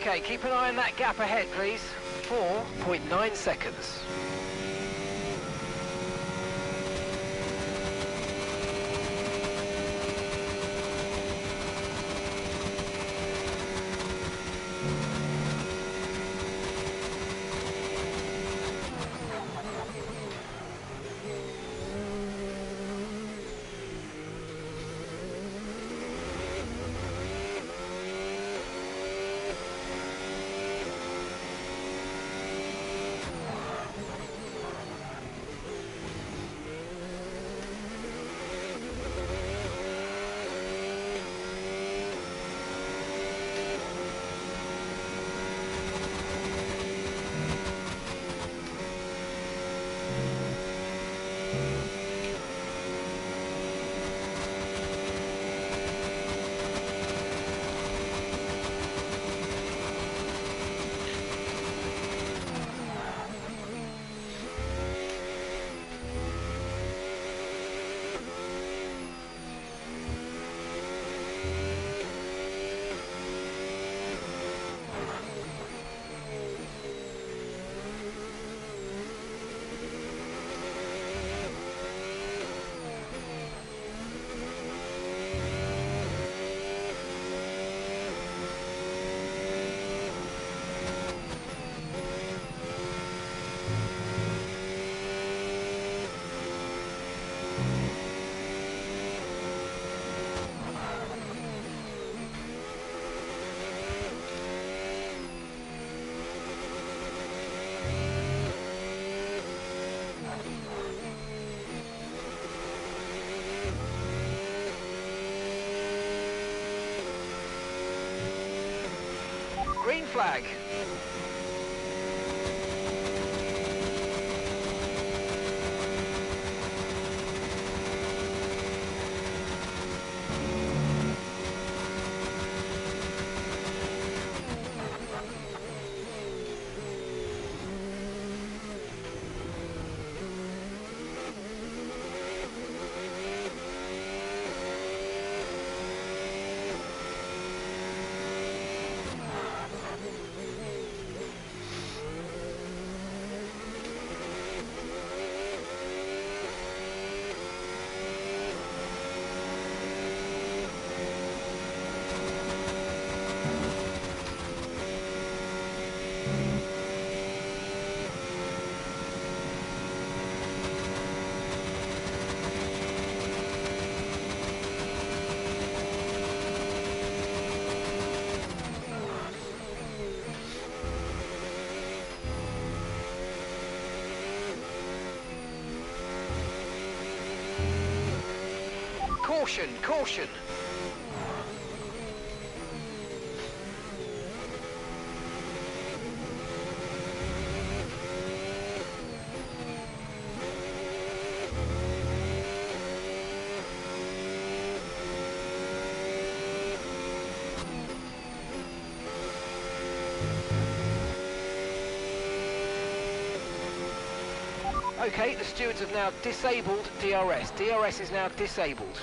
Okay, keep an eye on that gap ahead, please. 4.9 seconds. Green flag. Caution, caution. Okay, the stewards have now disabled DRS. DRS is now disabled.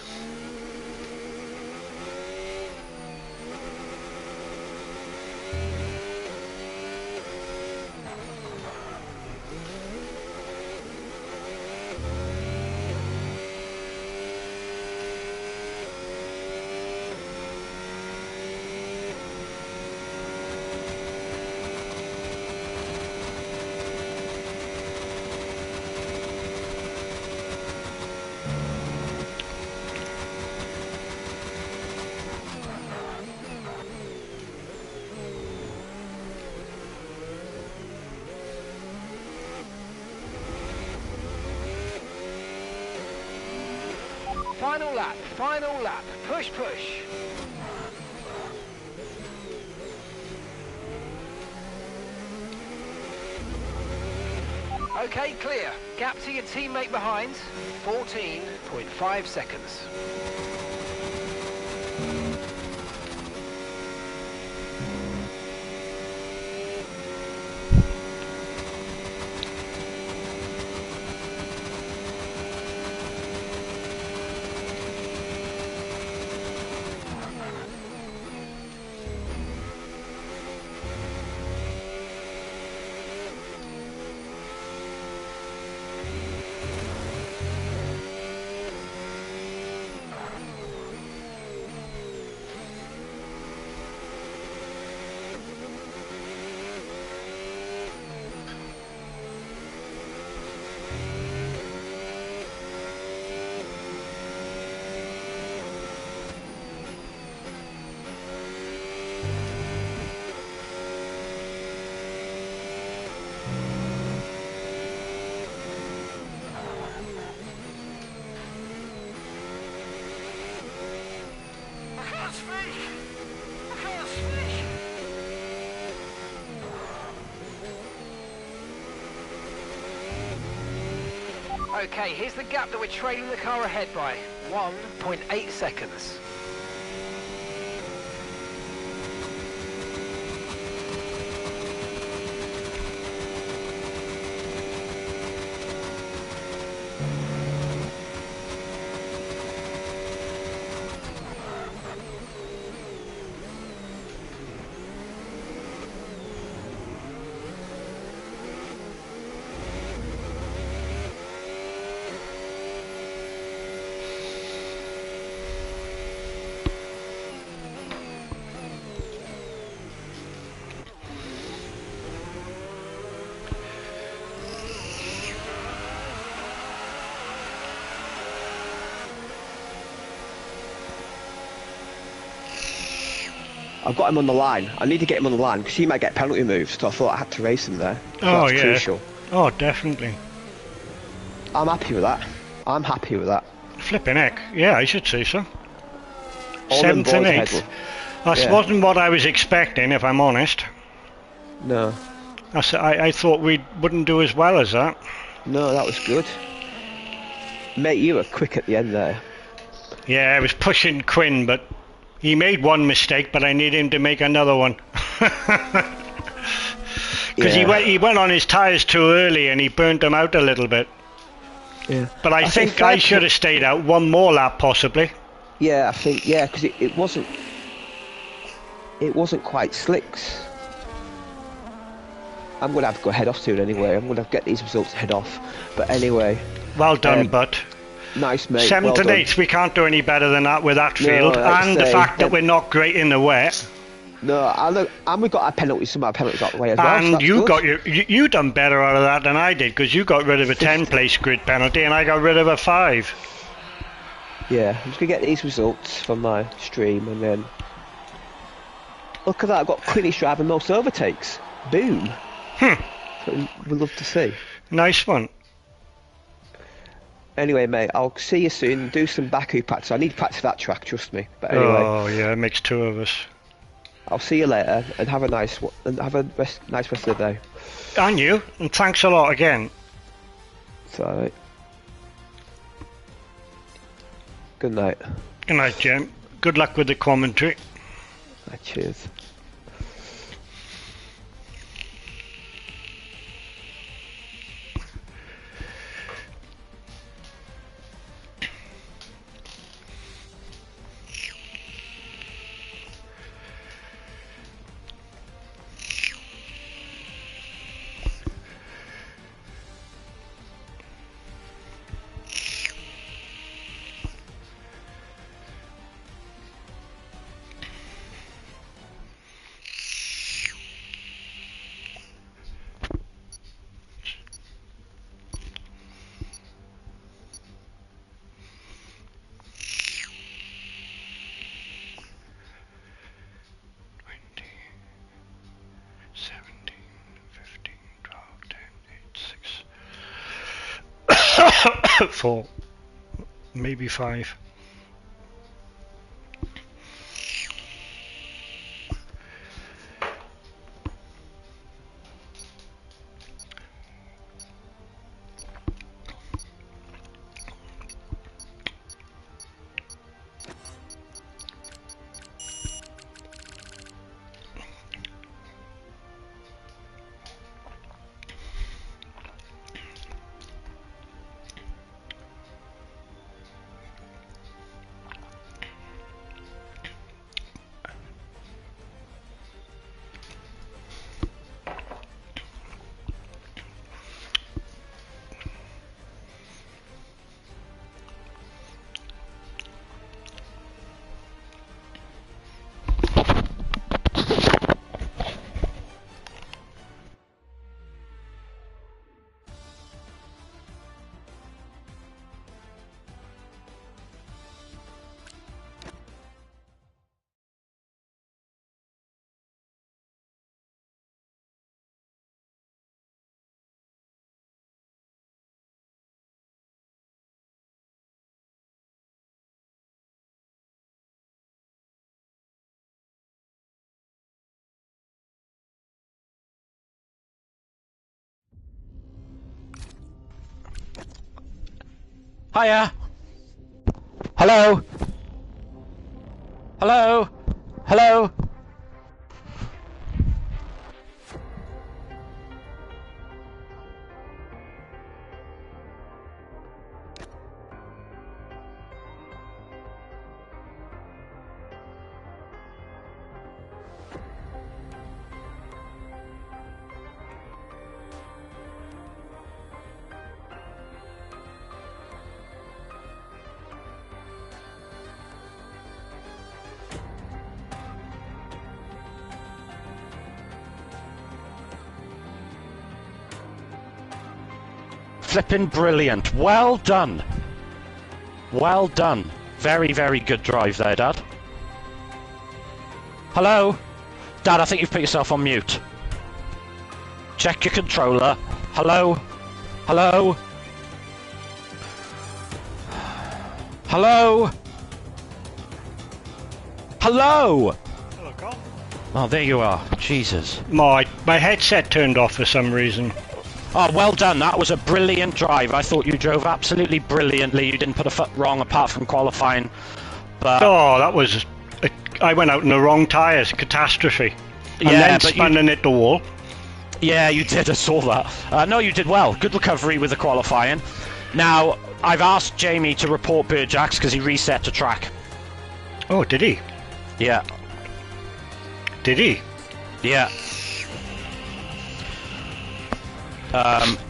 Final lap, push, push. Okay, clear. Gap to your teammate behind, 14.5 seconds. Okay, here's the gap that we're trailing the car ahead by. 1.8 seconds. I've got him on the line. I need to get him on the line because he might get penalty moves, so I thought I had to race him there. So Oh, that's yeah. crucial. Oh, definitely. I'm happy with that. I'm happy with that. Flipping heck. Yeah, I should say so. All them 7th and boys ahead 8th. will- That yeah. wasn't what I was expecting, if I'm honest. No. I thought we wouldn't do as well as that. No, that was good. Mate, you were quick at the end there. Yeah, I was pushing Quinn, but he made one mistake, but I need him to make another one. Because he went on his tyres too early and he burnt them out a little bit. Yeah. But I think I should have stayed out one more lap, possibly. Yeah, I think, yeah, because it wasn't quite slicks. I'm going to have to go head off soon anyway. I'm going to get these results head off. But anyway. Well done, Butt. Nice, mate. 7th well and done. 8th, we can't do any better than that with that field. like And the fact that we're not great in the wet. No, and we got our penalties, some of our penalties out the way as well. And so that's good. you done better out of that than I did, because you got rid of a 10-place grid penalty and I got rid of a 5. Yeah, I'm just going to get these results from my stream and then... Look at that, I've got Quinnish driving most overtakes. Boom. That's what we'd love to see. Nice one. Anyway, mate, I'll see you soon. Do some Baku practice. I need to practice that track, trust me. But anyway, Oh, yeah, it makes 2 of us. I'll see you later and have a nice nice rest of the day. And you, and thanks a lot again. It's alright. Good night. Good night, Jim. Good luck with the commentary. Cheers. Four, maybe 5. Hiya. Hello. Hello. Hello. Flippin' brilliant. Well done. Well done. Very, very good drive there, Dad. Hello? Dad, I think you've put yourself on mute. Check your controller. Hello? Hello? Hello? Hello? Hello, Carl. Oh, there you are. Jesus. My headset turned off for some reason. Oh, well done. That was a brilliant drive. I thought you drove absolutely brilliantly. You didn't put a foot wrong apart from qualifying. But Oh, that was... I went out in the wrong tyres. Catastrophe. And Yeah, then but spun and hit the wall. yeah, you did. I saw that. No, you did well. Good recovery with the qualifying. Now, I've asked Jamie to report Burjax because he reset to track. Oh, did he? Yeah. Did he? Yeah.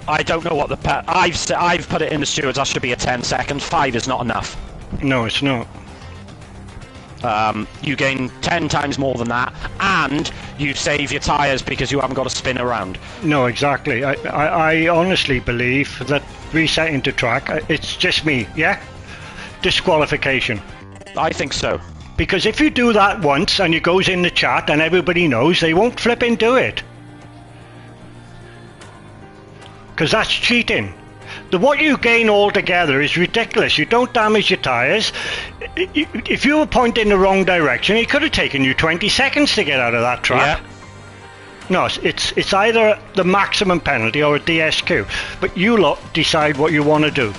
I don't know what the I've put it in the stewards. That should be a 10 seconds. 5 is not enough. No, it's not. You gain 10 times more than that, and you save your tyres because you haven't got to spin around. No, exactly. I honestly believe that resetting to track, it's just me, yeah? Disqualification. I think so. Because if you do that once and it goes in the chat and everybody knows, they won't flip and do it. Because that's cheating. What you gain altogether is ridiculous. You don't damage your tyres. If you were pointing the wrong direction, it could have taken you 20 seconds to get out of that trap. Yeah. No, it's either the maximum penalty or a DSQ. But you lot decide what you want to do.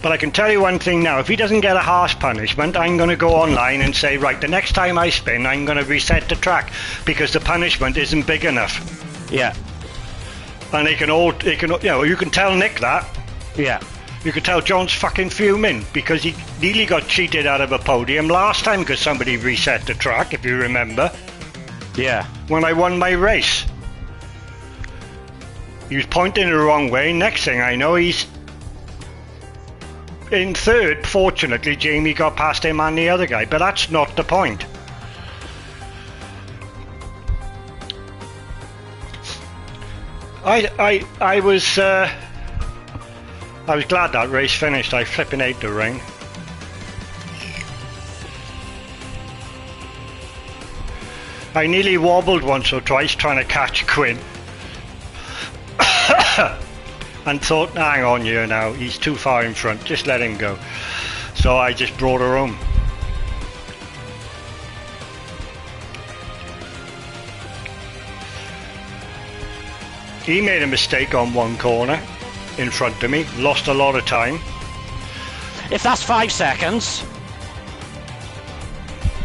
But I can tell you one thing now, if he doesn't get a harsh punishment, I'm going to go online and say, right, the next time I spin, I'm going to reset the track because the punishment isn't big enough. Yeah. And you can tell Nick that. Yeah. You can tell John's fucking fuming because he nearly got cheated out of a podium last time because somebody reset the track, if you remember. Yeah. When I won my race. He was pointing the wrong way. Next thing I know, he's in third. Fortunately, Jamie got past him and the other guy, but that's not the point. I was glad that race finished. I flipping ate the rain. I nearly wobbled once or twice trying to catch Quinn. And thought, hang on here now, he's too far in front, just let him go. So I just brought her home. He made a mistake on one corner in front of me, lost a lot of time. If that's 5 seconds.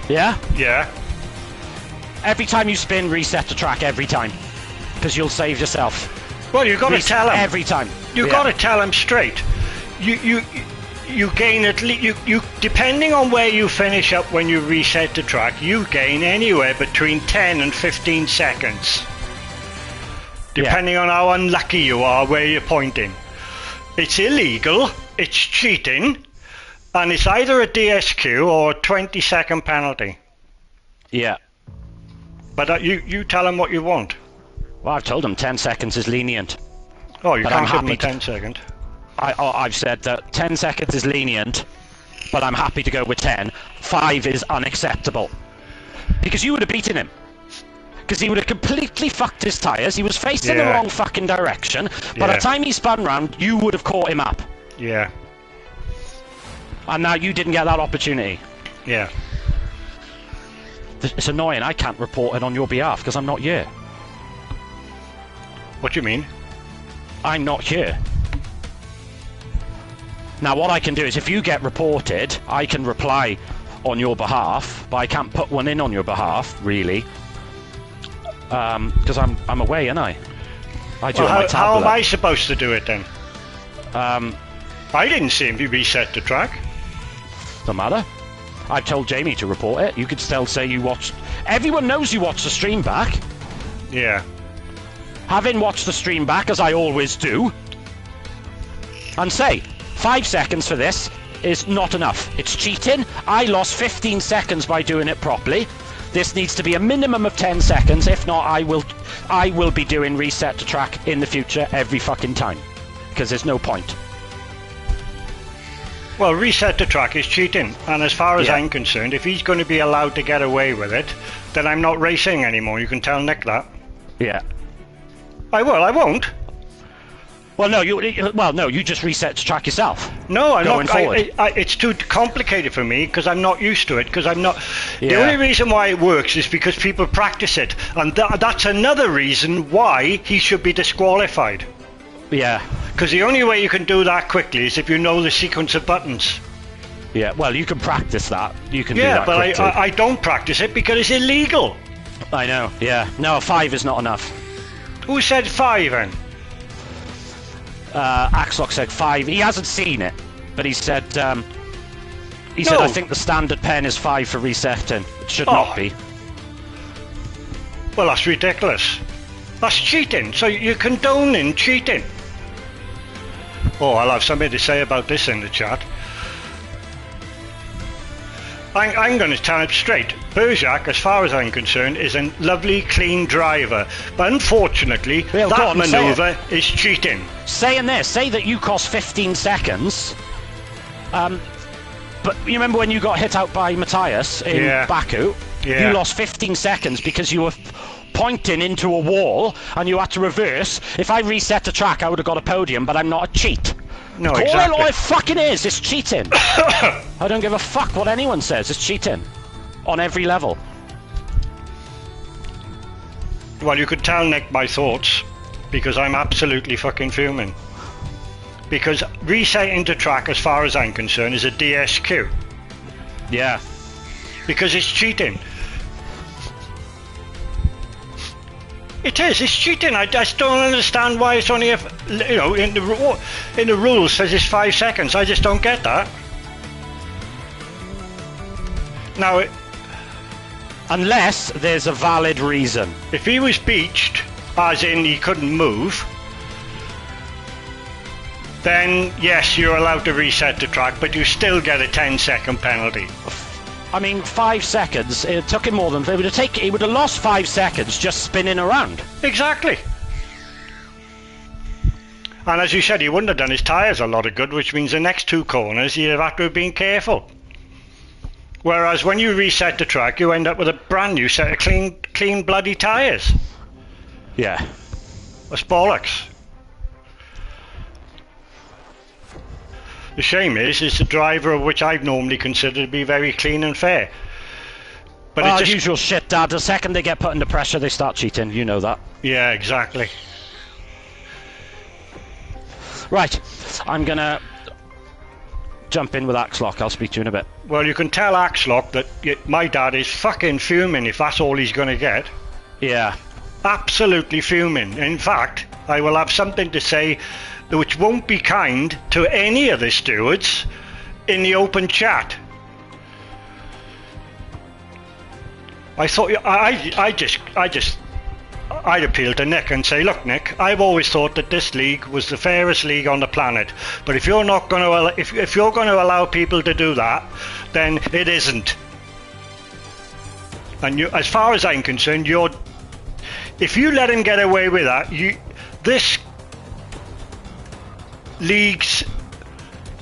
Yeah? Yeah. Every time you spin, reset the track every time. Because you'll save yourself. Well, you've got to tell him. Every time. You've got to tell him straight. You gain at least, you depending on where you finish up when you reset the track, you gain anywhere between 10 and 15 seconds. Depending on how unlucky you are where you're pointing. It's illegal, it's cheating, and it's either a DSQ or a 20-second penalty. Yeah. But you tell him what you want. Well, I've told him 10 seconds is lenient. Oh, you But can't I'm give him a happy 10 second. I've said that 10 seconds is lenient, but I'm happy to go with 10. 5 is unacceptable. Because you would have beaten him. Because he would have completely fucked his tyres. He was facing the wrong fucking direction. By the time he spun round, you would have caught him up. Yeah. And now you didn't get that opportunity. Yeah. It's annoying. I can't report it on your behalf because I'm not here. What do you mean? I'm not here. Now what I can do is, if you get reported, I can reply on your behalf, but I can't put one in on your behalf, really, because I'm away, aren't I? I do it on my tablet. How am I supposed to do it then? I didn't see him reset the track. No matter. I've told Jamie to report it. You could still say you watched. Everyone knows you watched the stream back. Yeah. Having watched the stream back, as I always do, and say 5 seconds for this is not enough. It's cheating. I lost 15 seconds by doing it properly. This needs to be a minimum of 10 seconds. If not, I will be doing reset to track in the future every fucking time, because there's no point. Well, reset the track is cheating, and as far as I'm concerned, if he's going to be allowed to get away with it, then I'm not racing anymore. You can tell Nick that. Yeah. I won't. Well, no, you just reset to track yourself. No, I'm going not. Forward. It's too complicated for me because I'm not used to it. Because I'm not. Yeah. The only reason why it works is because people practice it, and that's another reason why he should be disqualified. Yeah. Because the only way you can do that quickly is if you know the sequence of buttons. Yeah. Well, you can practice that. You can do Yeah, that but quickly. I don't practice it because it's illegal. I know. Yeah. No, 5 is not enough. Who said 5 then? Axlock said 5. He hasn't seen it, but he said said I think the standard pen is 5 for resetting. It should not be. Well, that's ridiculous. That's cheating. So you're condoning cheating. Oh, I'll have something to say about this in the chat. I'm going to tell him straight. Bergerac, as far as I'm concerned, is a lovely, clean driver. But unfortunately, that manoeuvre is cheating. Saying this, say that you cost 15 seconds. But you remember when you got hit out by Matthias in Baku? Yeah. You lost 15 seconds because you were pointing into a wall and you had to reverse. If I reset the track, I would have got a podium, but I'm not a cheat. No, exactly. All it fucking is, it's cheating. I don't give a fuck what anyone says, it's cheating. On every level. Well, you could tell Nick my thoughts, because I'm absolutely fucking fuming. Because resetting the track, as far as I'm concerned, is a DSQ. Yeah. Because it's cheating. It is. It's cheating. I just don't understand why it's only in the rules says it's 5 seconds. I just don't get that. Now, unless there's a valid reason. If he was beached, as in he couldn't move, then yes, you're allowed to reset the track, but you still get a 10-second penalty. I mean, 5 seconds. It took him more than. He would have lost 5 seconds just spinning around. Exactly. And as you said, he wouldn't have done his tyres a lot of good, which means the next 2 corners he'd have had to have been careful. Whereas when you reset the track, you end up with a brand new set of clean bloody tyres. Yeah. That's bollocks. The shame is the driver of which I've normally considered to be very clean and fair. But it's just usual shit, Dad. The second they get put under pressure, they start cheating. You know that. Yeah, exactly. Right, I'm gonna jump in with Axlock. I'll speak to you in a bit. Well, you can tell Axlock that my dad is fucking fuming if that's all he's going to get. Yeah. Absolutely fuming. In fact, I will have something to say which won't be kind to any of the stewards in the open chat. I thought I'd appeal to Nick and say, look, Nick, I've always thought that this league was the fairest league on the planet. But if you're not going to, if you're going to allow people to do that, then it isn't. And you, as far as I'm concerned, if you let him get away with that, this league's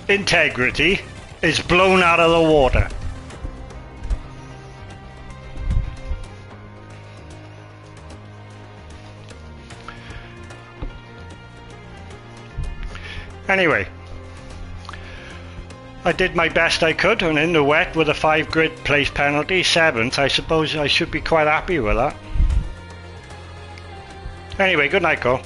integrity is blown out of the water. Anyway, I did my best I could, and in the wet with a 5 grid place penalty, 7th, I suppose I should be quite happy with that. Anyway, good night, Cole.